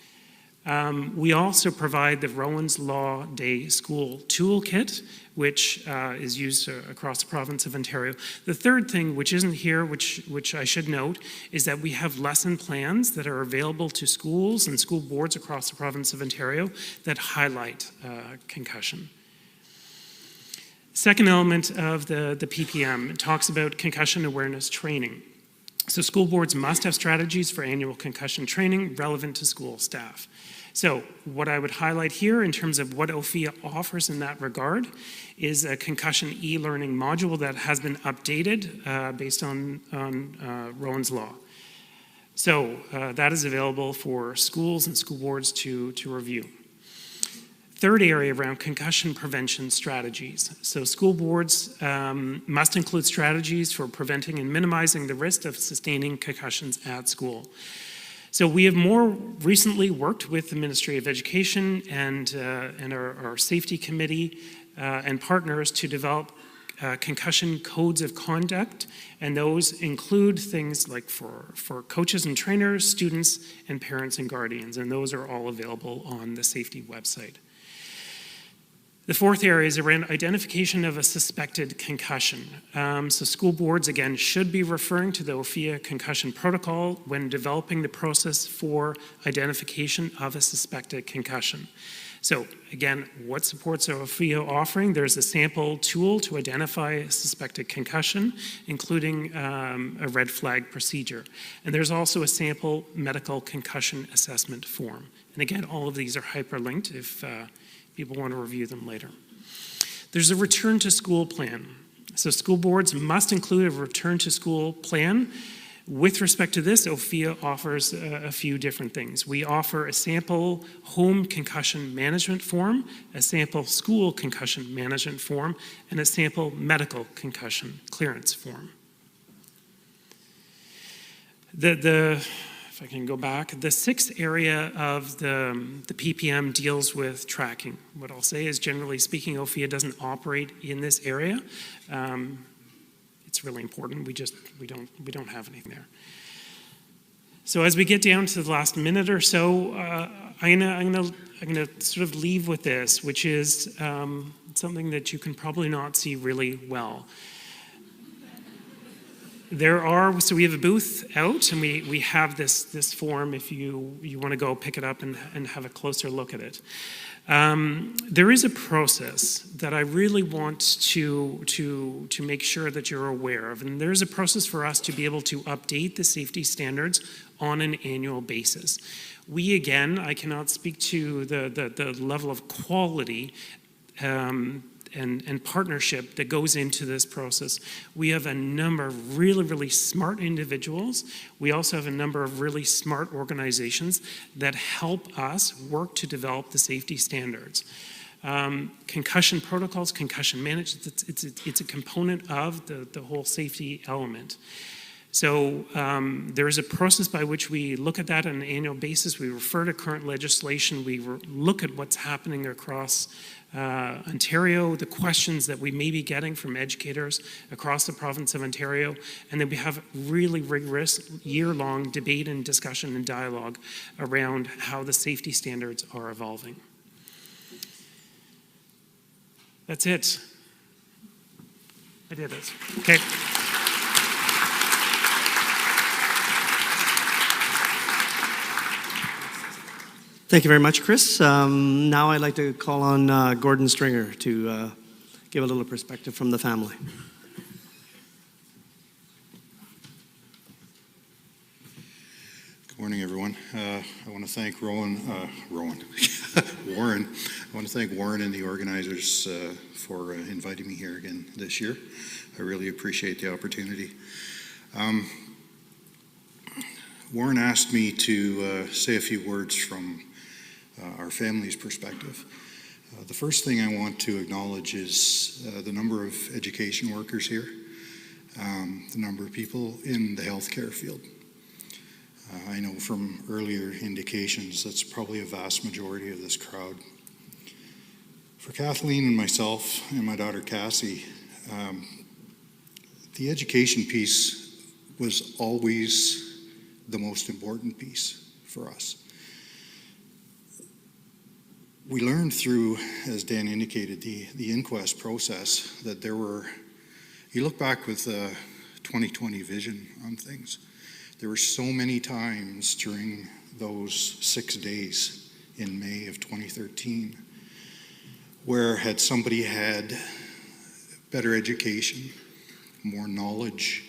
We also provide the Rowan's Law Day School Toolkit, which is used across the province of Ontario. The third thing, which isn't here, which I should note, is that we have lesson plans that are available to schools and school boards across the province of Ontario that highlight concussion. Second element of the PPM talks about concussion awareness training. So school boards must have strategies for annual concussion training relevant to school staff. So what I would highlight here in terms of what OPHEA offers in that regard is a concussion e-learning module that has been updated based on Rowan's Law. So that is available for schools and school boards to review. Third area around concussion prevention strategies. So school boards must include strategies for preventing and minimizing the risk of sustaining concussions at school. So we have more recently worked with the Ministry of Education and our safety committee and partners to develop concussion codes of conduct, and those include things like for coaches and trainers, students, and parents and guardians, and those are all available on the safety website. The fourth area is around identification of a suspected concussion. So school boards, again, should be referring to the OPHEA concussion protocol when developing the process for identification of a suspected concussion. So again, what supports are OPHEA offering? There's a sample tool to identify a suspected concussion, including a red flag procedure. And there's also a sample medical concussion assessment form. And again, all of these are hyperlinked if people want to review them later. There's a return to school plan. So school boards must include a return to school plan. With respect to this, OPHEA offers a few different things. We offer a sample home concussion management form, a sample school concussion management form, and a sample medical concussion clearance form. If I can go back, the sixth area of the PPM deals with tracking. What I'll say is, generally speaking, OPHEA doesn't operate in this area. It's really important. We don't have anything there. So as we get down to the last minute or so, I'm gonna sort of leave with this, which is something that you can probably not see really well. So we have a booth out, and we have this form if you want to go pick it up and have a closer look at it. There is a process that I really want to make sure that you're aware of, and there's a process for us to be able to update the safety standards on an annual basis. Again, I cannot speak to the level of quality and partnership that goes into this process. We have a number of really, really smart individuals. We also have a number of really smart organizations that help us work to develop the safety standards. Concussion protocols, concussion management, it's a component of the whole safety element. So there is a process by which we look at that on an annual basis. We refer to current legislation. We look at what's happening across Ontario, the questions that we may be getting from educators across the province of Ontario, and then we have really rigorous year-long debate and discussion and dialogue around how the safety standards are evolving. That's it. I did it. Okay. Thank you very much, Chris. Now I'd like to call on Gordon Stringer to give a little perspective from the family. Good morning, everyone. I want to thank Warren. I want to thank Warren and the organizers for inviting me here again this year. I really appreciate the opportunity. Warren asked me to say a few words from our family's perspective. The first thing I want to acknowledge is the number of education workers here, the number of people in the healthcare field. I know from earlier indications that's probably a vast majority of this crowd. For Kathleen and myself and my daughter Cassie, the education piece was always the most important piece for us. We learned through, as Dan indicated, the inquest process that there were, you look back with 2020 vision on things, there were so many times during those 6 days in May of 2013 where had somebody had better education, more knowledge,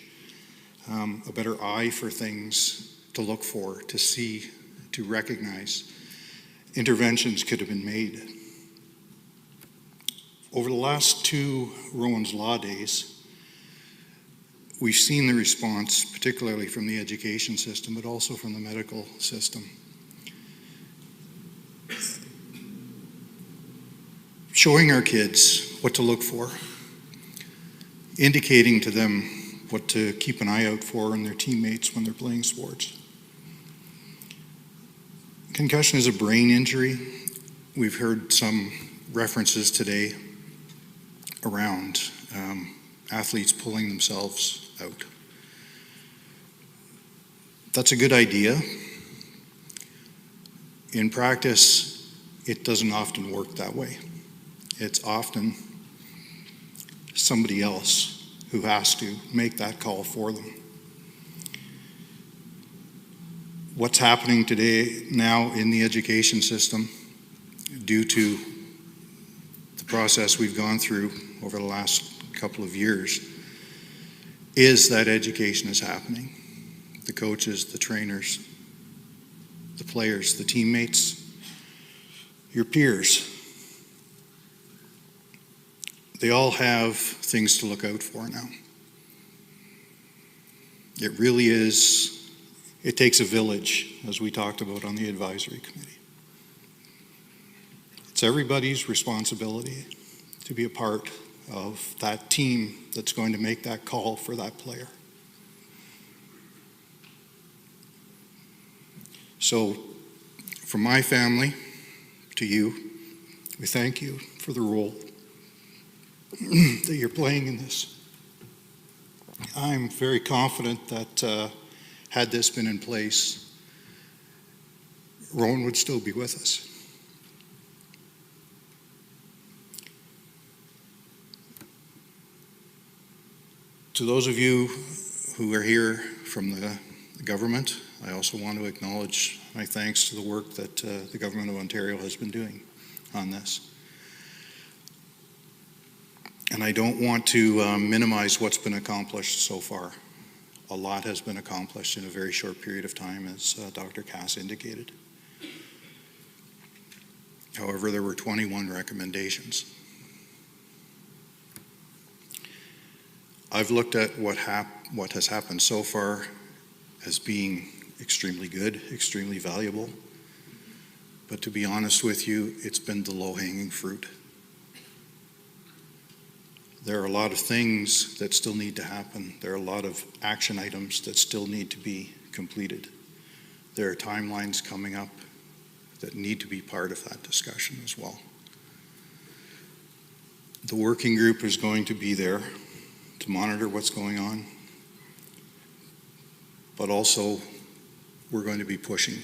a better eye for things to look for, to see, to recognize, interventions could have been made. Over the last 2 Rowan's Law days, we've seen the response, particularly from the education system, but also from the medical system. Showing our kids what to look for, indicating to them what to keep an eye out for in their teammates when they're playing sports. Concussion is a brain injury. We've heard some references today around athletes pulling themselves out. That's a good idea. In practice, it doesn't often work that way. It's often somebody else who has to make that call for them. What's happening today now in the education system, due to the process we've gone through over the last couple of years, is that education is happening. The coaches, the trainers, the players, the teammates, your peers, they all have things to look out for now. It really is. It takes a village, as we talked about on the advisory committee. It's everybody's responsibility to be a part of that team that's going to make that call for that player. So, from my family to you, we thank you for the role that you're playing in this. I'm very confident that had this been in place Rowan would still be with us. To those of you who are here from the government, I also want to acknowledge my thanks to the work that the Government of Ontario has been doing on this. And I don't want to minimize what's been accomplished so far. A lot has been accomplished in a very short period of time, as Dr. Cass indicated. However, there were 21 recommendations. I've looked at what has happened so far as being extremely good, extremely valuable. But to be honest with you, it's been the low-hanging fruit. There are a lot of things that still need to happen. There are a lot of action items that still need to be completed. There are timelines coming up that need to be part of that discussion as well. The working group is going to be there to monitor what's going on, but also we're going to be pushing.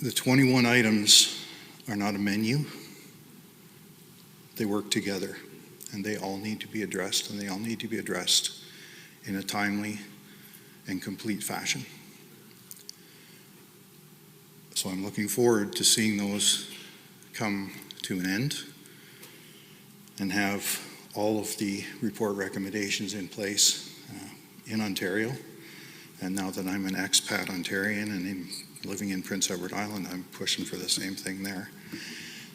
The 21 items are not a menu. They work together, and they all need to be addressed, and they all need to be addressed in a timely and complete fashion. So I'm looking forward to seeing those come to an end and have all of the report recommendations in place in Ontario. And now that I'm an expat Ontarian and living in Prince Edward Island, I'm pushing for the same thing there.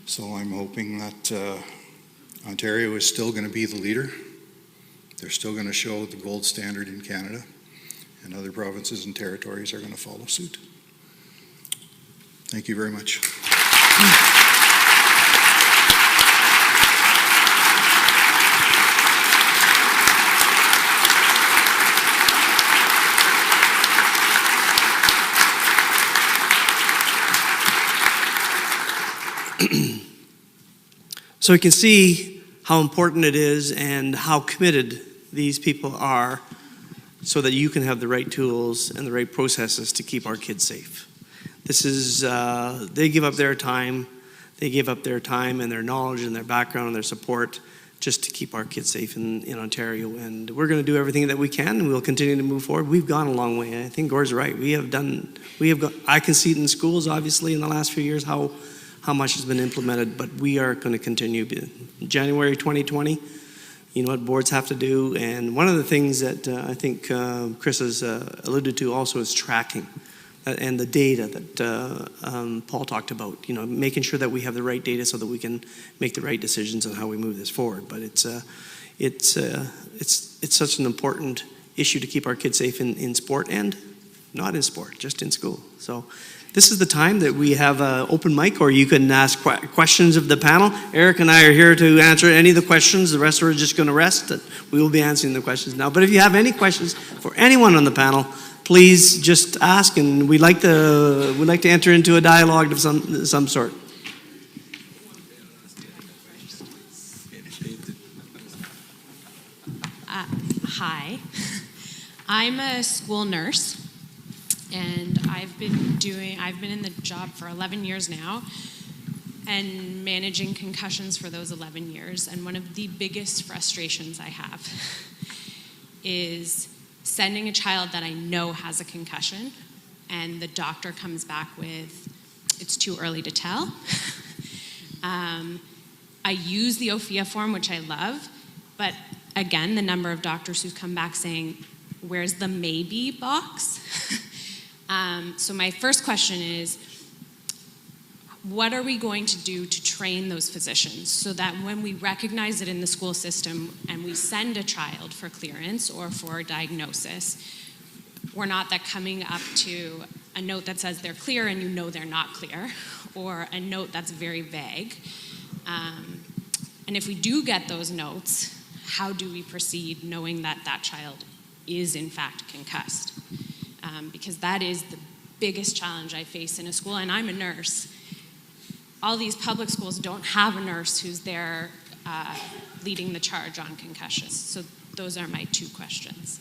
So I'm hoping that Ontario is still going to be the leader. They're still going to show the gold standard in Canada, and other provinces and territories are going to follow suit. Thank you very much. So we can see how important it is and how committed these people are so that you can have the right tools and the right processes to keep our kids safe. This is, they give up their time. They give up their time and their knowledge and their background and their support just to keep our kids safe in Ontario. And we're going to do everything that we can, and we'll continue to move forward. We've gone a long way. I think Gore's right. I can see it in schools, obviously, in the last few years, how much has been implemented, but we are going to continue. January 2020, you know what boards have to do, and one of the things that I think Chris has alluded to also is tracking and the data that Paul talked about. You know, making sure that we have the right data so that we can make the right decisions on how we move this forward. But it's such an important issue to keep our kids safe in sport and not in sport, just in school. So this is the time that we have an open mic, or you can ask questions of the panel. Eric and I are here to answer any of the questions. The rest are just going to rest. We will be answering the questions now. But if you have any questions for anyone on the panel, please just ask, and we'd like to enter into a dialogue of some sort. Hi, I'm a school nurse. And I've been in the job for 11 years now and managing concussions for those 11 years. And one of the biggest frustrations I have is sending a child that I know has a concussion and the doctor comes back with, it's too early to tell. I use the OPHEA form, which I love, but again, the number of doctors who've come back saying, where's the maybe box? So my first question is, what are we going to do to train those physicians so that when we recognize it in the school system and we send a child for clearance or for a diagnosis, we're not that coming up to a note that says they're clear and you know they're not clear, or a note that's very vague. And if we do get those notes, how do we proceed knowing that that child is in fact concussed? Because that is the biggest challenge I face in a school, and I'm a nurse. All these public schools don't have a nurse who's there leading the charge on concussions. So those are my two questions.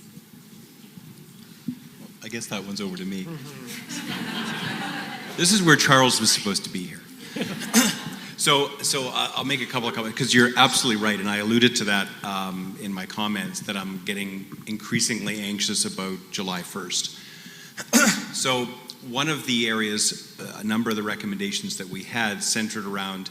guess that one's over to me. This is where Charles was supposed to be here. So I'll make a couple of comments, because you're absolutely right, and I alluded to that in my comments, that I'm getting increasingly anxious about July 1st. So one of the areas, a number of the recommendations that we had centered around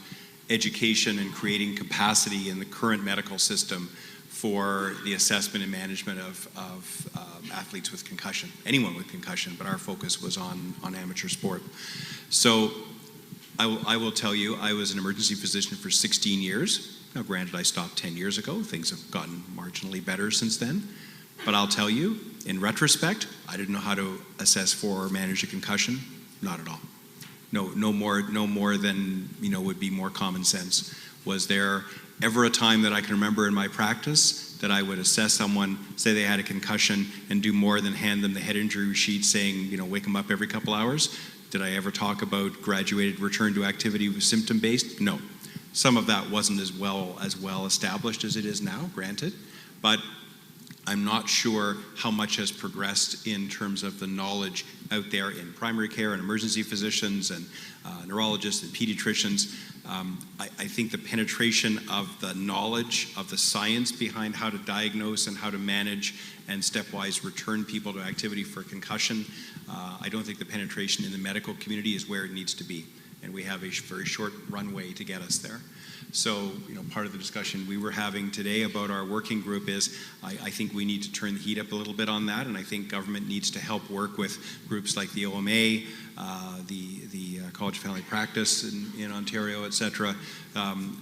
education and creating capacity in the current medical system for the assessment and management of athletes with concussion, anyone with concussion, but our focus was on amateur sport. So I will tell you, I was an emergency physician for 16 years. Now granted, I stopped 10 years ago. Things have gotten marginally better since then. But I'll tell you, in retrospect, I didn't know how to assess for or manage a concussion. Not at all. No more than would be more common sense. Was there ever a time that I can remember in my practice that I would assess someone, say they had a concussion, and do more than hand them the head injury sheet saying, wake them up every couple hours? Did I ever talk about graduated return to activity with symptom-based? No. Some of that wasn't as well established as it is now, granted, but I'm not sure how much has progressed in terms of the knowledge out there in primary care and emergency physicians and neurologists and pediatricians. I think the penetration of the knowledge of the science behind how to diagnose and how to manage and stepwise return people to activity for concussion, I don't think the penetration in the medical community is where it needs to be. And we have a very short runway to get us there. So, part of the discussion we were having today about our working group is I think we need to turn the heat up a little bit on that, and I think government needs to help work with groups like the OMA, the College of Family Practice in Ontario, et cetera,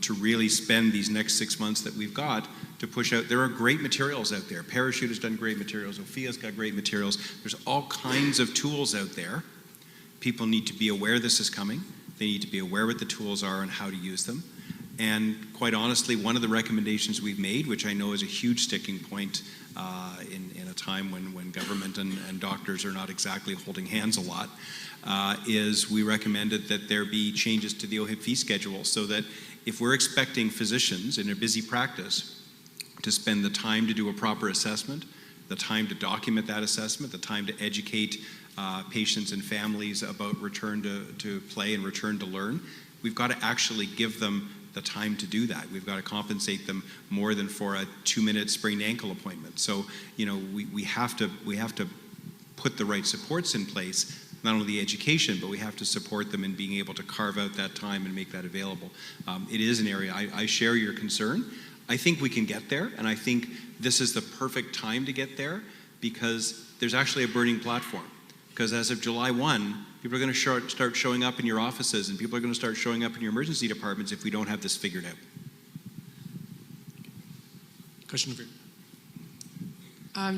to really spend these next 6 months that we've got to push out. There are great materials out there. Parachute has done great materials. OPHEA's got great materials. There's all kinds of tools out there. People need to be aware this is coming. They need to be aware what the tools are and how to use them. And quite honestly, one of the recommendations we've made, which I know is a huge sticking point in a time when government and doctors are not exactly holding hands a lot, is we recommended that there be changes to the OPHEA fee schedule so that if we're expecting physicians in a busy practice to spend the time to do a proper assessment, the time to document that assessment, the time to educate patients and families about return to play and return to learn, we've got to actually give them the time to do that. We've got to compensate them more than for a 2-minute sprained ankle appointment. So, we have to put the right supports in place, not only the education, but we have to support them in being able to carve out that time and make that available. It is an area, I share your concern. I think we can get there, and I think this is the perfect time to get there because there's actually a burning platform. Because as of July 1, people are going to start showing up in your offices and people are going to start showing up in your emergency departments if we don't have this figured out. Question for you.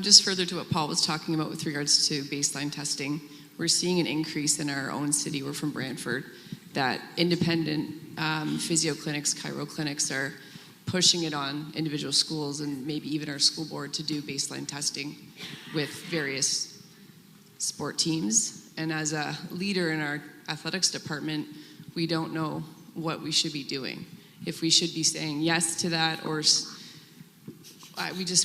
Just further to what Paul was talking about with regards to baseline testing, we're seeing an increase in our own city. We're from Brantford, that independent physio clinics, chiro clinics are pushing it on individual schools and maybe even our school board to do baseline testing with various sport teams. And as a leader in our athletics department, we don't know what we should be doing. If we should be saying yes to that or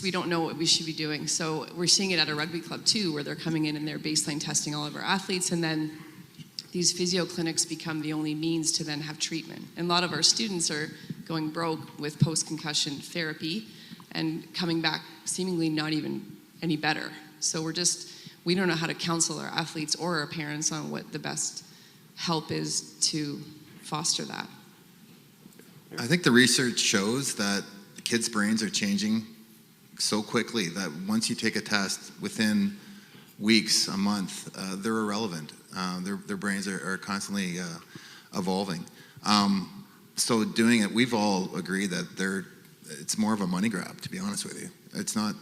we don't know what we should be doing. So we're seeing it at a rugby club too, where they're coming in and they're baseline testing all of our athletes, and then these physio clinics become the only means to then have treatment. And a lot of our students are going broke with post-concussion therapy and coming back seemingly not even any better. So we don't know how to counsel our athletes or our parents on what the best help is to foster that. I think the research shows that kids' brains are changing so quickly that once you take a test within weeks, a month, they're irrelevant. Their brains are constantly evolving. So doing it, we've all agreed that it's more of a money grab, to be honest with you. It's not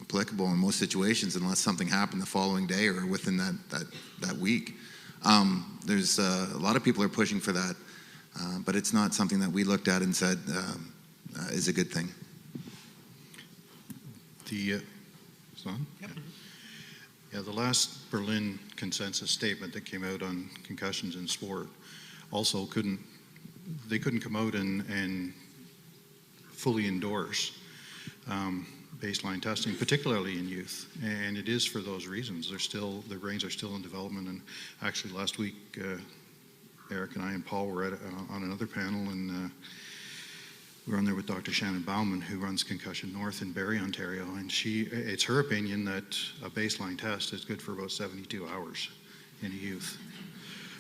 applicable in most situations unless something happened the following day or within that week. There's a lot of people are pushing for that, but it's not something that we looked at and said is a good thing. The last Berlin consensus statement that came out on concussions in sport also couldn't come out and fully endorse baseline testing, particularly in youth, and it is for those reasons. Their brains are still in development, and actually last week, Eric and I and Paul were on another panel, and we were on there with Dr. Shannon Bauman, who runs Concussion North in Barrie, Ontario, and it's her opinion that a baseline test is good for about 72 hours in a youth.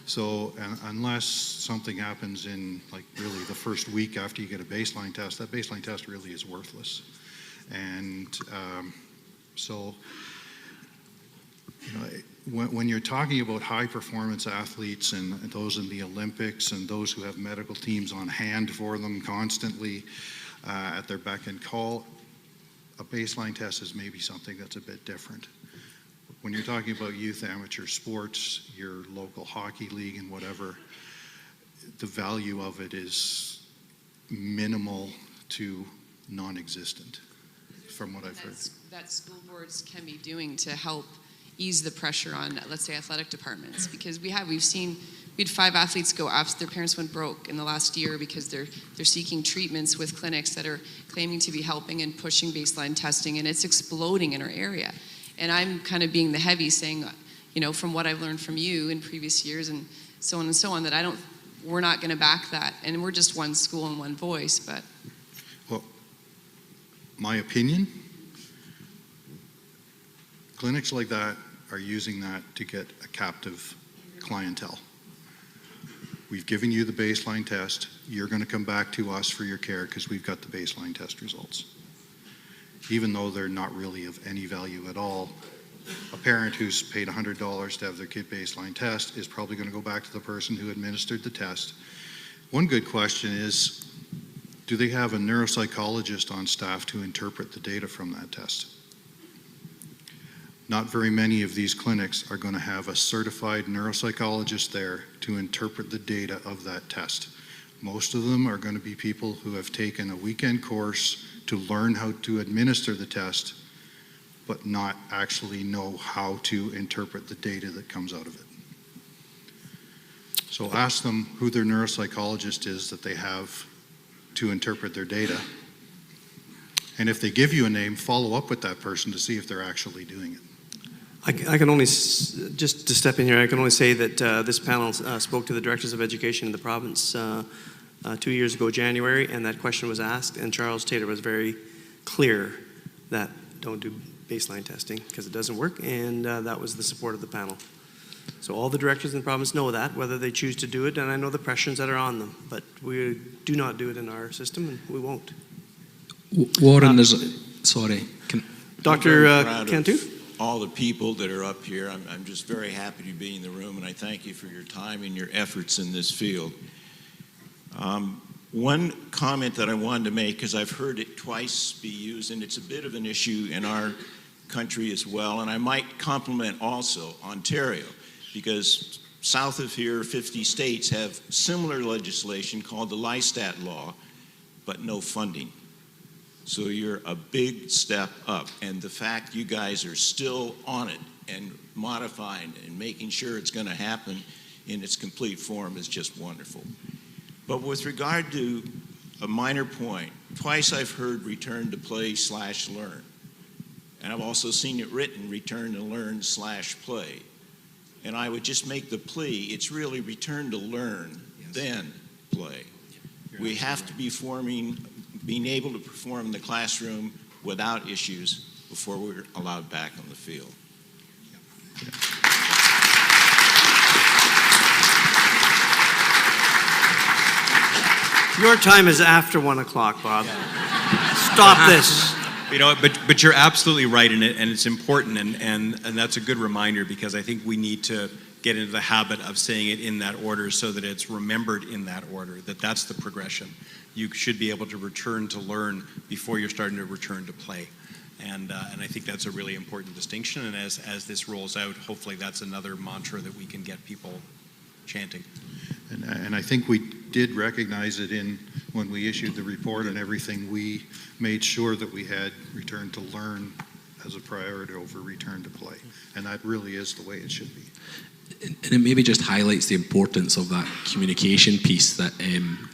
So unless something happens in like really the first week after you get a baseline test, that baseline test really is worthless. And so, you know, when you're talking about high performance athletes and those in the Olympics and those who have medical teams on hand for them constantly at their beck and call, a baseline test is maybe something that's a bit different. When you're talking about youth amateur sports, your local hockey league and whatever, the value of it is minimal to non-existent, from what I've heard. That school boards can be doing to help ease the pressure on, let's say, athletic departments, because we had 5 athletes go after their parents went broke in the last year because they're seeking treatments with clinics that are claiming to be helping and pushing baseline testing, and it's exploding in our area. And I'm kind of being the heavy, saying, you know, from what I've learned from you in previous years and so on, that we're not going to back that, and we're just one school and one voice. But well, my opinion, clinics like that are using that to get a captive clientele. We've given you the baseline test. You're going to come back to us for your care because we've got the baseline test results. Even though they're not really of any value at all, a parent who's paid $100 to have their kid baseline test is probably going to go back to the person who administered the test. One good question is, do they have a neuropsychologist on staff to interpret the data from that test? Not very many of these clinics are going to have a certified neuropsychologist there to interpret the data of that test. Most of them are going to be people who have taken a weekend course to learn how to administer the test, but not actually know how to interpret the data that comes out of it. So ask them who their neuropsychologist is that they have to interpret their data. And if they give you a name, follow up with that person to see if they're actually doing it. I can only, just to step in here, I can only say that this panel spoke to the directors of education in the province 2 years ago, January, and that question was asked, and Charles Tator was very clear that don't do baseline testing because it doesn't work, and that was the support of the panel. So all the directors in the province know that, whether they choose to do it, and I know the pressures that are on them, but we do not do it in our system, and we won't. Warren, sorry. Dr. Cantu? All the people that are up here, I'm just very happy to be in the room, and I thank you for your time and your efforts in this field. One comment that I wanted to make, because I've heard it twice be used, and it's a bit of an issue in our country as well, and I might compliment also Ontario, because south of here, 50 states have similar legislation called the LISTAT law, but no funding. So you're a big step up, and the fact you guys are still on it and modifying and making sure it's going to happen in its complete form is just wonderful. But with regard to a minor point, twice I've heard return to play / learn. And I've also seen it written return to learn / play. And I would just make the plea, it's really return to learn, then play. We have to be being able to perform in the classroom without issues before we're allowed back on the field. Your time is after 1 o'clock, Bob. Stop this. You know, but you're absolutely right in it, and it's important, and that's a good reminder, because I think we need to get into the habit of saying it in that order so that it's remembered in that order, that's the progression. You should be able to return to learn before you're starting to return to play. And I think that's a really important distinction, and as this rolls out, hopefully that's another mantra that we can get people chanting. And I think we did recognize it when we issued the report and everything. We made sure that we had return to learn as a priority over return to play. And that really is the way it should be. And it maybe just highlights the importance of that communication piece, that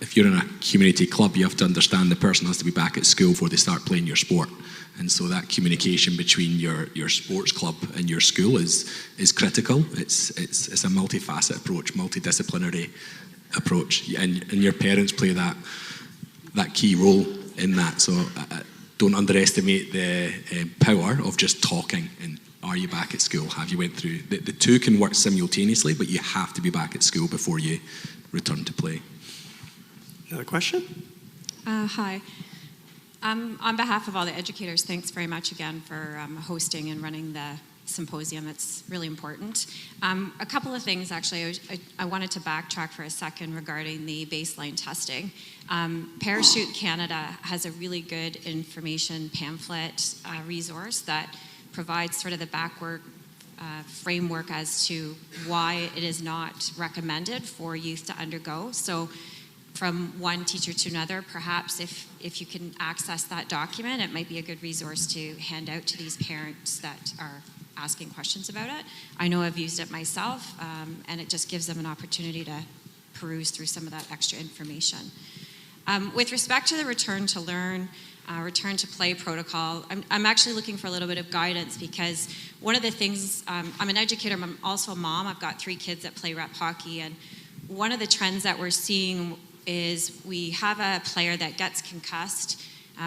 if you're in a community club, you have to understand the person has to be back at school before they start playing your sport. And so that communication between your sports club and your school is critical. It's a multifaceted approach, multidisciplinary approach. And your parents play that key role in that. So don't underestimate the power of just talking. And are you back at school? Have you went through? The two can work simultaneously, but you have to be back at school before you return to play. Another question? Hi. On behalf of all the educators, thanks very much again for hosting and running the symposium. It's really important. A couple of things, actually. I wanted to backtrack for a second regarding the baseline testing. Parachute Canada has a really good information pamphlet resource that provides sort of the backward framework as to why it is not recommended for youth to undergo. So from one teacher to another, perhaps if you can access that document, it might be a good resource to hand out to these parents that are asking questions about it. I know I've used it myself, and it just gives them an opportunity to peruse through some of that extra information. With respect to the return to learn, return to play protocol, I'm actually looking for a little bit of guidance, because one of the things, I'm an educator, I'm also a mom, I've got 3 kids that play rep hockey, and one of the trends that we're seeing is we have a player that gets concussed,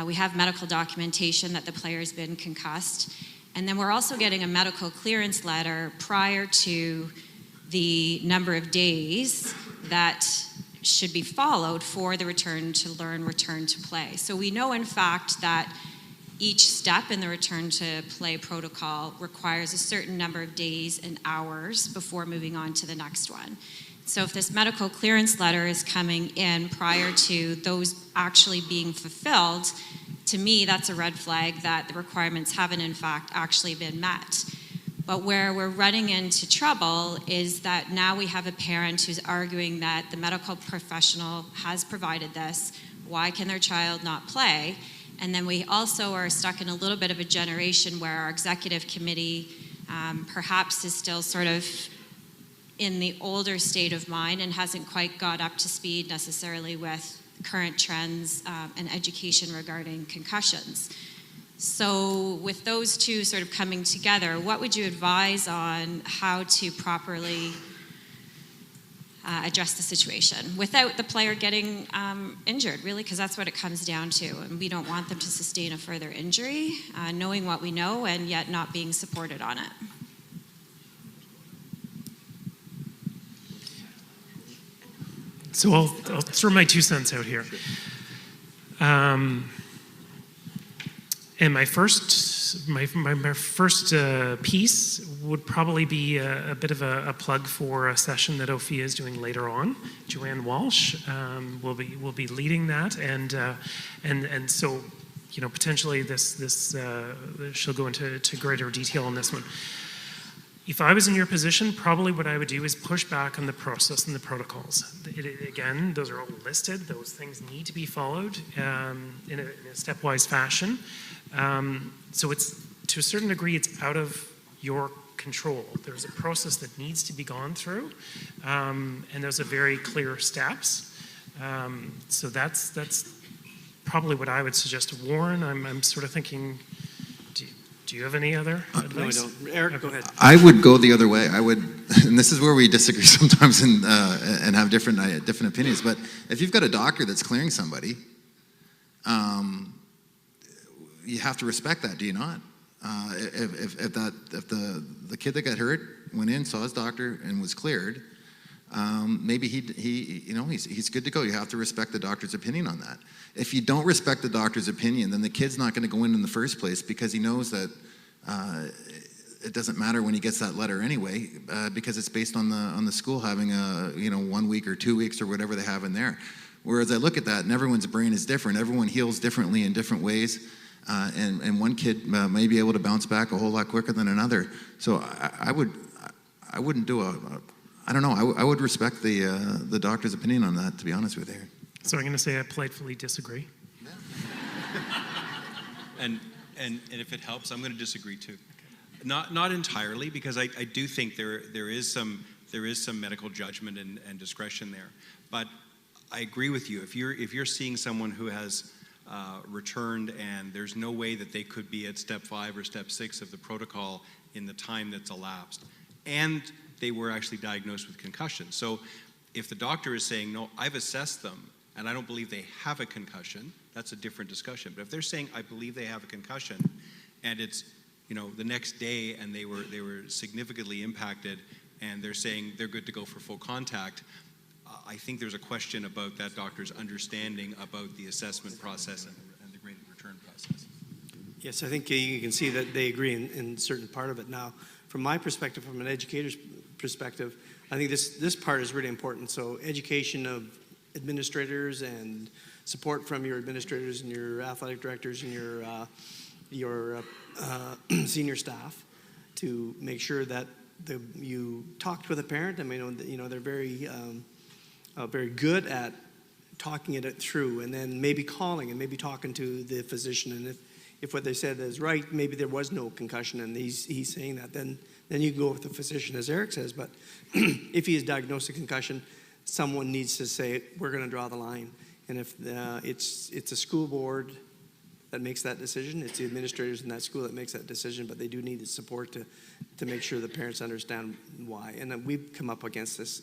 we have medical documentation that the player's been concussed, and then we're also getting a medical clearance letter prior to the number of days that should be followed for the return to learn, return to play. So we know, in fact, that each step in the return to play protocol requires a certain number of days and hours before moving on to the next one. So if this medical clearance letter is coming in prior to those actually being fulfilled, to me, that's a red flag that the requirements haven't, in fact, actually been met. But where we're running into trouble is that now we have a parent who's arguing that the medical professional has provided this. Why can their child not play? And then we also are stuck in a little bit of a generation where our executive committee perhaps is still sort of in the older state of mind and hasn't quite got up to speed necessarily with current trends and education regarding concussions. So with those two sort of coming together, what would you advise on how to properly address the situation without the player getting injured, really, because that's what it comes down to. And we don't want them to sustain a further injury, knowing what we know and yet not being supported on it. So I'll throw my 2 cents out here. And my first piece would probably be a bit of a plug for a session that OPHEA is doing later on. Joanne Walsh will be leading that, and so potentially this she'll go into greater detail on this one. If I was in your position, probably what I would do is push back on the process and the protocols. Again, those are all listed. Those things need to be followed in a stepwise fashion. So it's, to a certain degree, it's out of your control. There's a process that needs to be gone through, and there's a very clear steps. So that's probably what I would suggest. Warren, I'm sort of thinking, do you have any other advice? No, I don't. Eric, go ahead. I would go the other way. I would, and this is where we disagree sometimes and have different opinions. But if you've got a doctor that's clearing somebody, you have to respect that, do you not? If the kid that got hurt went in, saw his doctor, and was cleared, maybe he's good to go. You have to respect the doctor's opinion on that. If you don't respect the doctor's opinion, then the kid's not going to go in the first place, because he knows that it doesn't matter when he gets that letter anyway, because it's based on the school having a 1 week or 2 weeks or whatever they have in there. Whereas I look at that, and everyone's brain is different. Everyone heals differently in different ways, and one kid may be able to bounce back a whole lot quicker than another. So I wouldn't do I don't know. I would respect the doctor's opinion on that, to be honest with you. So I'm going to say I politely disagree. And if it helps, I'm going to disagree too. Not entirely, because I do think there is some there is some medical judgment and discretion there. But I agree with you. If you're seeing someone who has returned and there's no way that they could be at step 5 or step 6 of the protocol in the time that's elapsed, and they were actually diagnosed with concussion. So if the doctor is saying, no, I've assessed them and I don't believe they have a concussion, that's a different discussion. But if they're saying, I believe they have a concussion, and it's, the next day and they were significantly impacted, and they're saying they're good to go for full contact, I think there's a question about that doctor's understanding about the assessment process and the graded return process. Yes, I think you can see that they agree in certain part of it. Now, from my perspective, from an educator's perspective, I think this part is really important. So education of administrators and support from your administrators and your athletic directors and your senior staff to make sure that you talked with a parent. I mean, they're very very good at talking it through, and then maybe calling and maybe talking to the physician. And if what they said is right, maybe there was no concussion, and he's saying that, then you can go with the physician, as Eric says. But if he is diagnosed a concussion, someone needs to say, we're going to draw the line. And if it's a school board that makes that decision, it's the administrators in that school that makes that decision, but they do need the support to make sure the parents understand why. And we've come up against this,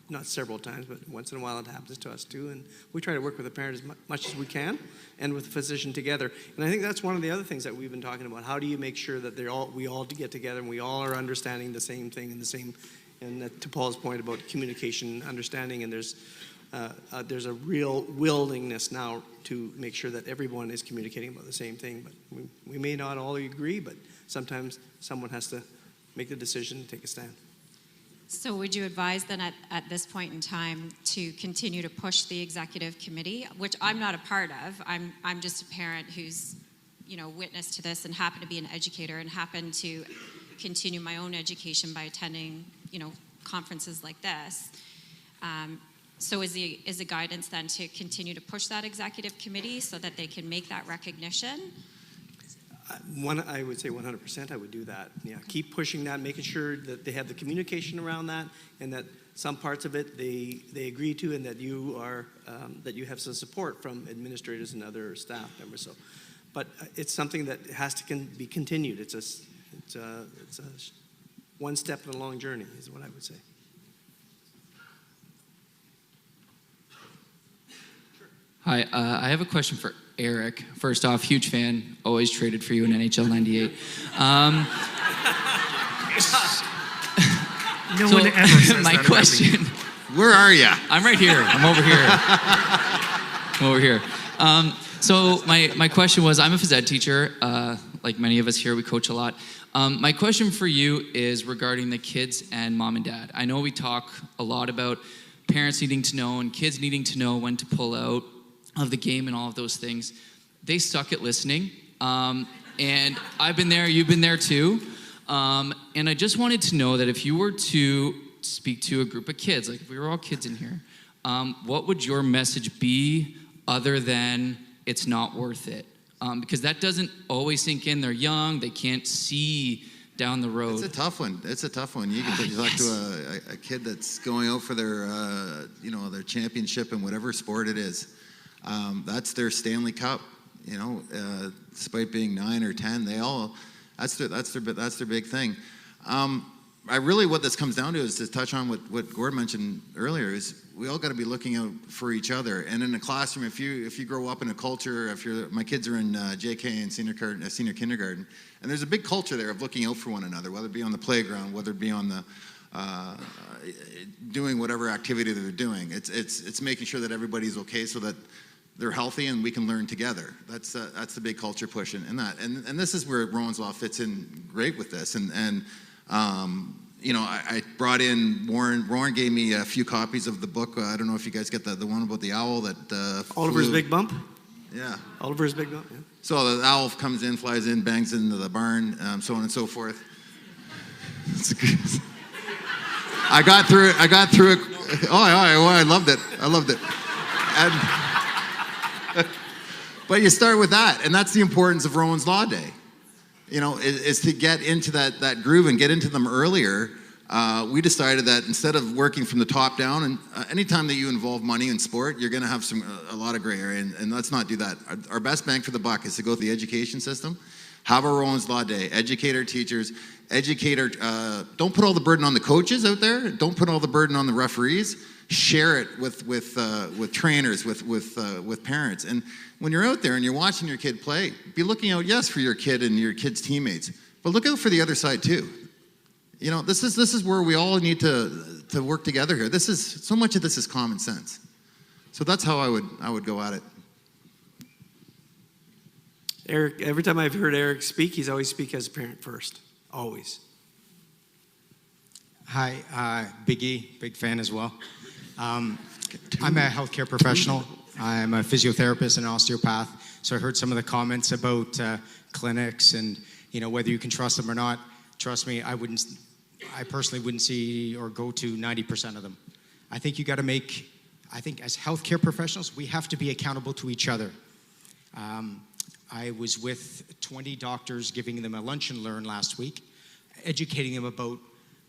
not several times, but once in a while it happens to us too. And we try to work with the parent as much as we can and with the physician together. And I think that's one of the other things that we've been talking about. How do you make sure that we all get together and we all are understanding the same thing and to Paul's point about communication, understanding, and there's a real willingness now to make sure that everyone is communicating about the same thing. But we may not all agree, but sometimes someone has to make the decision and take a stand. So would you advise then at this point in time to continue to push the executive committee, which I'm not a part of? I'm just a parent who's witness to this and happen to be an educator and happen to continue my own education by attending conferences like this. So is the guidance then to continue to push that executive committee so that they can make that recognition? I would say 100% I would do that. Yeah, keep pushing that, making sure that they have the communication around that, and that some parts of it they agree to, and that you have some support from administrators and other staff members. So, but it's something that has to be continued. It's a one step in a long journey, is what I would say. Hi, I have a question for Eric. First off, huge fan, always traded for you in NHL 98. No one ever says my that question. Where are you? I'm right here. I'm over here. So my question was, I'm a phys ed teacher. Like many of us here, we coach a lot. My question for you is regarding the kids and mom and dad. I know we talk a lot about parents needing to know and kids needing to know when to pull out of the game and all of those things. They suck at listening. And I've been there, you've been there too. And I just wanted to know that if you were to speak to a group of kids, like if we were all kids in here, what would your message be other than it's not worth it? Because that doesn't always sink in. They're young, they can't see down the road. It's a tough one. You can talk to a kid that's going out for their, their championship in whatever sport it is. That's their Stanley Cup. Despite being 9 or 10, that's their big thing. What this comes down to is to touch on what Gord mentioned earlier, is we all got to be looking out for each other. And in the classroom, if you grow up in a culture, my kids are in JK and senior kindergarten, and there's a big culture there of looking out for one another, whether it be on the playground, whether it be on the doing whatever activity they're doing. It's making sure that everybody's okay so that they're healthy and we can learn together. That's the big culture push and that. And this is where Rowan's Law fits in great with this. I brought in Warren. Warren gave me a few copies of the book. I don't know if you guys get the one about the owl that Oliver's Big Bump? Yeah. Oliver's Big Bump, yeah. So the owl comes in, flies in, bangs into the barn, so on and so forth. I got through it. Oh, I loved it. But you start with that, and that's the importance of Rowan's Law Day. Is to get into that groove and get into them earlier, we decided that instead of working from the top down, and anytime that you involve money in sport, you're going to have a lot of gray area, and let's not do that. Our best bang for the buck is to go through the education system, have a Rowan's Law Day, educate our teachers, don't put all the burden on the coaches out there, don't put all the burden on the referees, share it with trainers, with parents. And when you're out there and you're watching your kid play, be looking out, yes, for your kid and your kid's teammates, but look out for the other side too. You know, this is where we all need to work together here. So much of this is common sense. So that's how I would go at it. Eric, every time I've heard Eric speak, he's always speak as a parent first. Always. Hi, Big E, big fan as well. I'm a healthcare professional. I'm a physiotherapist and an osteopath. So I heard some of the comments about clinics and, you know, whether you can trust them or not. Trust me, I personally wouldn't see or go to 90% of them. I think you got to I think as healthcare professionals, we have to be accountable to each other. I was with 20 doctors giving them a lunch and learn last week, educating them about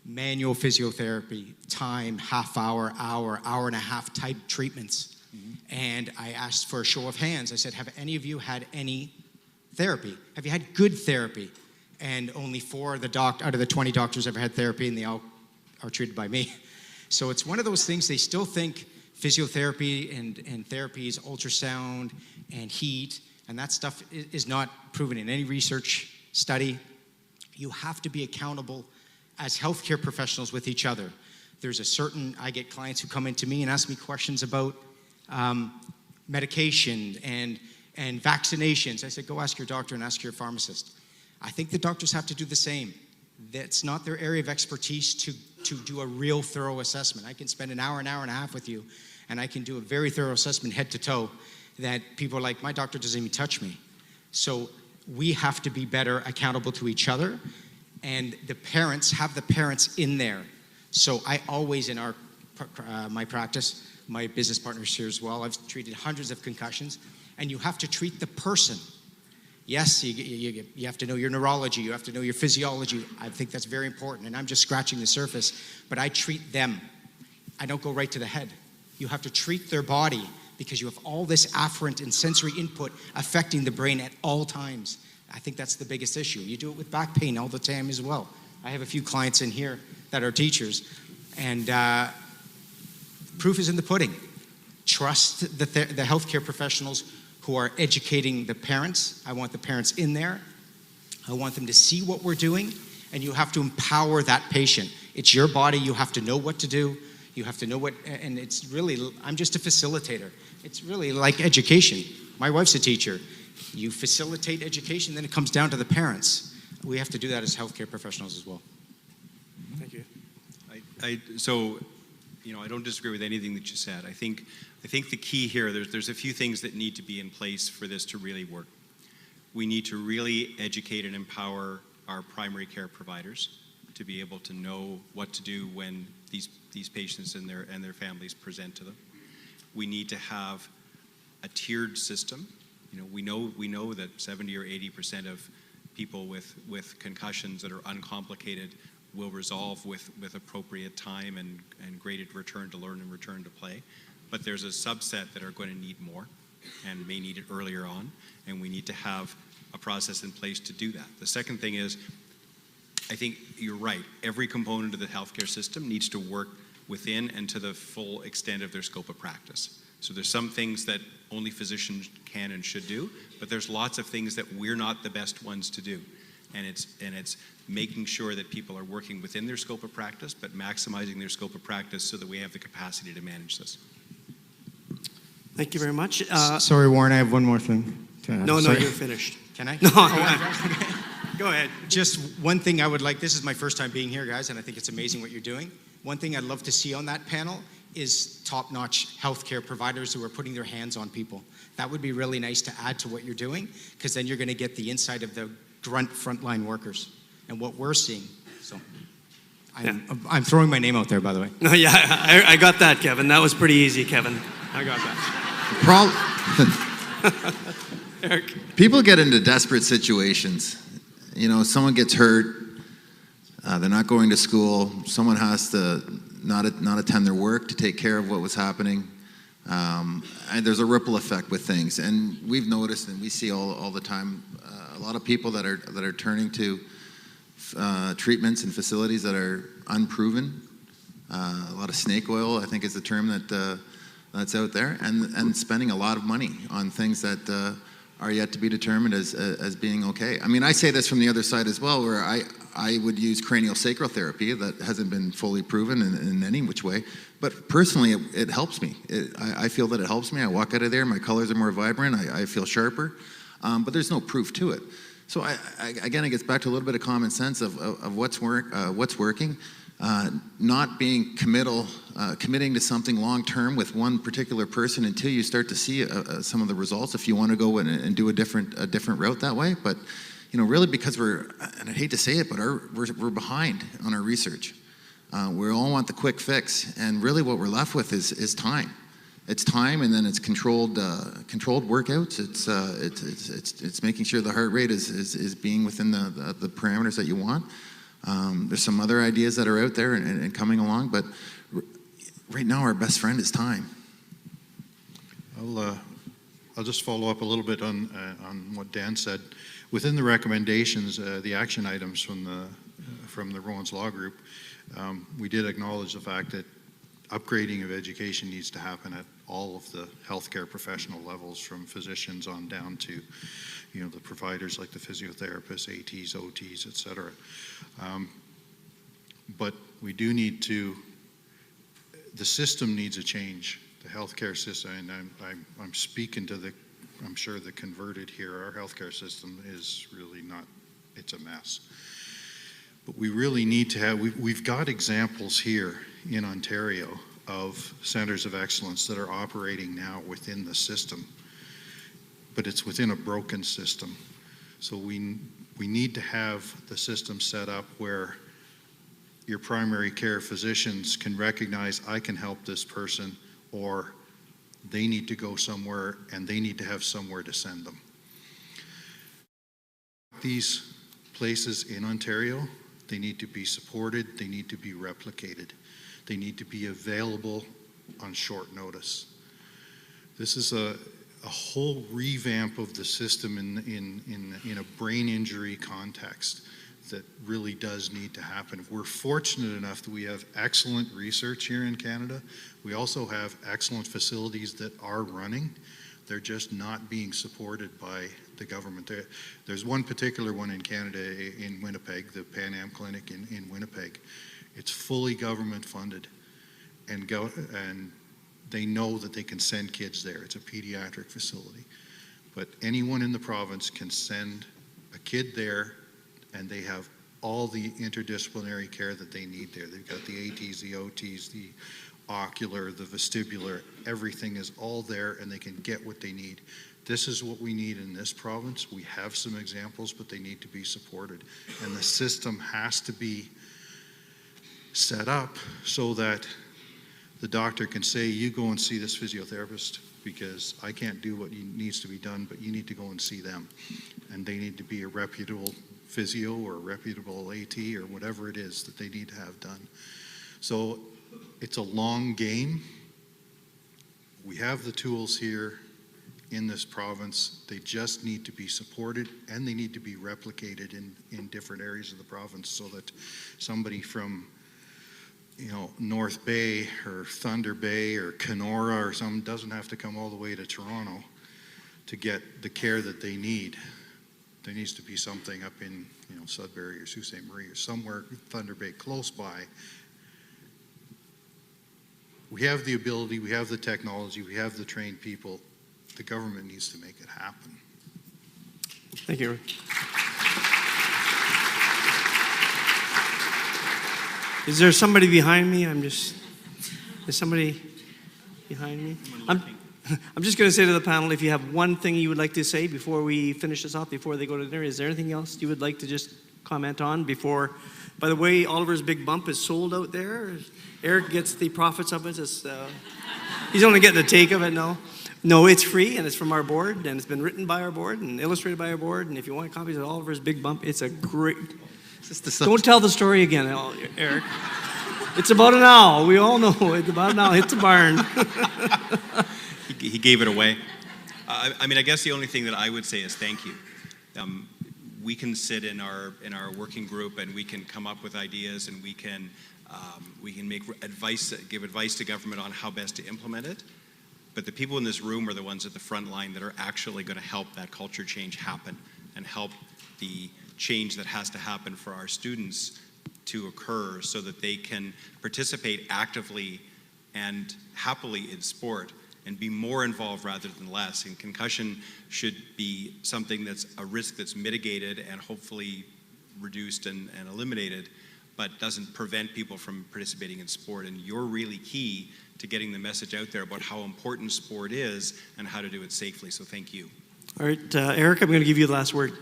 manual physiotherapy, time, half hour, hour and a half type treatments. And I asked for a show of hands. I said, have any of you had any therapy? Have you had good therapy? And only 4 out of the 20 doctors ever had therapy, and they all are treated by me. So it's one of those things, they still think physiotherapy and therapy is ultrasound and heat, and that stuff is not proven in any research study. You have to be accountable as healthcare professionals with each other. I get clients who come into me and ask me questions about medication and vaccinations. I said, go ask your doctor and ask your pharmacist. I think the doctors have to do the same. That's not their area of expertise to do a real thorough assessment. I can spend an hour and a half with you, and I can do a very thorough assessment head to toe that people are like, my doctor doesn't even touch me. So we have to be better accountable to each other, and the parents have the parents in there. So I always, in my practice, my business partners here as well, I've treated hundreds of concussions, and you have to treat the person. Yes, you have to know your neurology, you have to know your physiology. I think that's very important, and I'm just scratching the surface, but I treat them. I don't go right to the head. You have to treat their body because you have all this afferent and sensory input affecting the brain at all times. I think that's the biggest issue. You do it with back pain all the time as well. I have a few clients in here that are teachers, and proof is in the pudding. Trust the healthcare professionals who are educating the parents. I want the parents in there. I want them to see what we're doing, and you have to empower that patient. It's your body. You have to know what to do. You have to know and it's really, I'm just a facilitator. It's really like education. My wife's a teacher. You facilitate education, then it comes down to the parents. We have to do that as healthcare professionals as well. Thank you. So, you know, I don't disagree with anything that you said. I think the key here, there's a few things that need to be in place for this to really work. We need to really educate and empower our primary care providers to be able to know what to do when these patients and their families present to them. We need to have a tiered system. You know, we know that 70 or 80% of people with concussions that are uncomplicated will resolve with appropriate time and graded return to learn and return to play. But there's a subset that are going to need more and may need it earlier on, and we need to have a process in place to do that. The second thing is, I think you're right, every component of the healthcare system needs to work within and to the full extent of their scope of practice. So there's some things that only physicians can and should do, but there's lots of things that we're not the best ones to do. And it's making sure that people are working within their scope of practice, but maximizing their scope of practice so that we have the capacity to manage this. Thank you very much. Sorry, Warren, I have one more thing to add. No, Sorry. you're finished. Can I? No. Go ahead. Just one thing I would like, this is my first time being here, guys, and I think it's amazing what you're doing. One thing I'd love to see on that panel is top-notch healthcare providers who are putting their hands on people. That would be really nice to add to what you're doing, because then you're going to get the insight of the grunt frontline workers and what we're seeing. So I'm throwing my name out there, by the way. No, yeah, I got that, Kevin. That was pretty easy, Kevin. I got that. Eric. People get into desperate situations. You know, someone gets hurt. They're not going to school. Someone has to not attend their work to take care of what was happening. And there's a ripple effect with things. And we've noticed, and we see all the time, a lot of people that are turning to treatments and facilities that are unproven. A lot of snake oil, I think, is the term that's out there, and spending a lot of money on things that are yet to be determined as being okay. I mean, I say this from the other side as well, where I would use cranial sacral therapy that hasn't been fully proven in any which way, but personally it helps me. I feel that it helps me. I walk out of there, my colors are more vibrant, I feel sharper, but there's no proof to it. So again, it gets back to a little bit of common sense of what's working. Not being committing to something long term with one particular person until you start to see some of the results. If you want to go and do a different route that way, but really because and I hate to say it, but we're behind on our research. We all want the quick fix, and really what we're left with is time. It's time, and then it's controlled workouts. It's making sure the heart rate is being within the parameters that you want. There's some other ideas that are out there and coming along, but right now our best friend is time. I'll just follow up a little bit on what Dan said. Within the recommendations, the action items from the Rowan's Law Group, we did acknowledge the fact that upgrading of education needs to happen at all of the healthcare professional levels, from physicians on down to the providers like the physiotherapists, ATs, OTs, et cetera. But we do need the system needs a change. The healthcare system, and I'm speaking to I'm sure the converted here, our healthcare system is really not, it's a mess. But we really need to have, we've got examples here in Ontario of centers of excellence that are operating now within the system, but it's within a broken system. So we need to have the system set up where your primary care physicians can recognize, I can help this person, or they need to go somewhere and they need to have somewhere to send them. These places in Ontario, they need to be supported, they need to be replicated, they need to be available on short notice. This is a whole revamp of the system in a brain injury context that really does need to happen. We're fortunate enough that we have excellent research here in Canada. We also have excellent facilities that are running. They're just not being supported by the government. There's one particular one in Canada, in Winnipeg, the Pan Am Clinic in Winnipeg. It's fully government funded, and they know that they can send kids there. It's a pediatric facility. But anyone in the province can send a kid there, and they have all the interdisciplinary care that they need there. They've got the ATs, the OTs, the ocular, the vestibular, everything is all there, and they can get what they need. This is what we need in this province. We have some examples, but they need to be supported. And the system has to be set up so that the doctor can say, you go and see this physiotherapist because I can't do what needs to be done, but you need to go and see them. And they need to be a reputable physio or a reputable AT or whatever it is that they need to have done. So it's a long game. We have the tools here in this province. They just need to be supported, and they need to be replicated in different areas of the province so that somebody from North Bay or Thunder Bay or Kenora or something doesn't have to come all the way to Toronto to get the care that they need. There needs to be something up in Sudbury or Sault Ste. Marie or somewhere, Thunder Bay, close by. We have the ability, we have the technology, we have the trained people. The government needs to make it happen. Thank you. Is there somebody behind me? Is somebody behind me? I'm just going to say to the panel, if you have one thing you would like to say before we finish this off, before they go to dinner, is there anything else you would like to just comment on before? By the way, Oliver's Big Bump is sold out there. Eric gets the profits of it. He's only getting a take of it now. No, it's free, and it's from our board, and it's been written by our board and illustrated by our board. And if you want copies of Oliver's Big Bump, it's a great Don't tell the story again, Eric. It's about an owl. We all know it's about an owl. Hits a barn. He gave it away. I mean, I guess the only thing that I would say is thank you. We can sit in our working group and we can come up with ideas and we can give advice to government on how best to implement it. But the people in this room are the ones at the front line that are actually going to help that culture change happen and help the change that has to happen for our students to occur so that they can participate actively and happily in sport and be more involved rather than less. And concussion should be something that's a risk that's mitigated and hopefully reduced and eliminated, but doesn't prevent people from participating in sport. And you're really key to getting the message out there about how important sport is and how to do it safely. So thank you. All right, Eric, I'm going to give you the last word.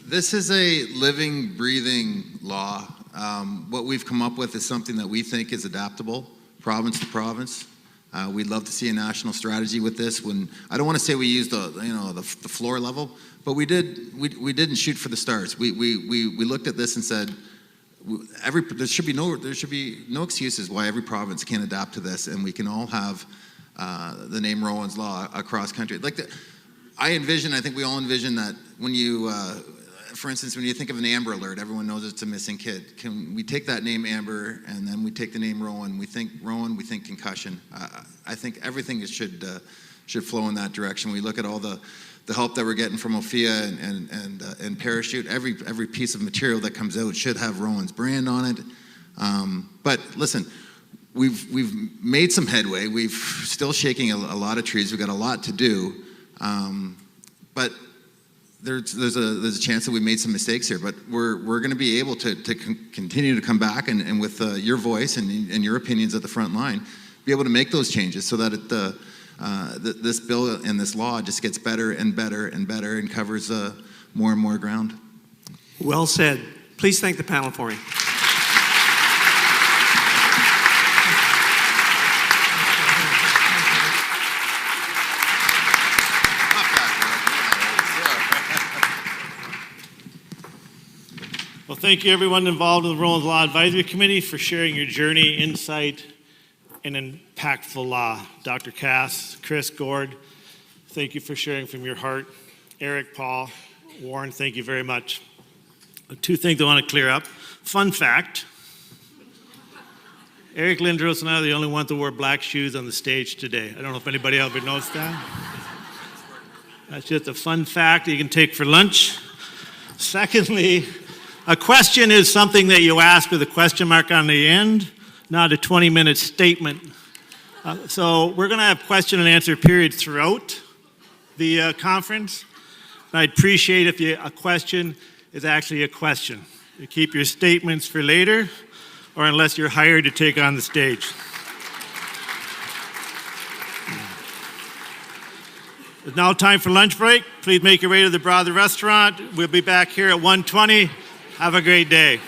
This is a living, breathing law. What we've come up with is something that we think is adaptable, province to province. We'd love to see a national strategy with this. I don't want to say we used the floor level, but we didn't shoot for the stars. We looked at this and said there should be no excuses why every province can't adapt to this, and we can all have the name Rowan's Law across country. I think we all envision that when you. For instance, when you think of an Amber Alert, everyone knows it's a missing kid. Can we take that name Amber and then we take the name Rowan? We think Rowan, we think concussion. I think everything should flow in that direction. We look at all the help that we're getting from OPHEA and Parachute. Every piece of material that comes out should have Rowan's brand on it. But listen, we've made some headway. We've still shaking a lot of trees. We've got a lot to do. But there's a chance that we made some mistakes here, but we're going to be able to continue to come back and with your voice and your opinions at the front line, be able to make those changes so that this bill and this law just gets better and better and better and covers more and more ground. Well said. Please thank the panel for me. Well, thank you everyone involved in the Rowan's Law Advisory Committee for sharing your journey, insight, and impactful law. Dr. Cass, Chris, Gord, thank you for sharing from your heart. Eric, Paul, Warren, thank you very much. Two things I want to clear up. Fun fact, Eric Lindros and I are the only ones that wore black shoes on the stage today. I don't know if anybody else ever noticed that. That's just a fun fact that you can take for lunch. Secondly, a question is something that you ask with a question mark on the end, not a 20-minute statement. So we're going to have question and answer periods throughout the conference. I'd appreciate if a question is actually a question. You keep your statements for later, or unless you're hired to take on the stage. It's now time for lunch break. Please make your way to the Brother Restaurant. We'll be back here at 1:20. Have a great day.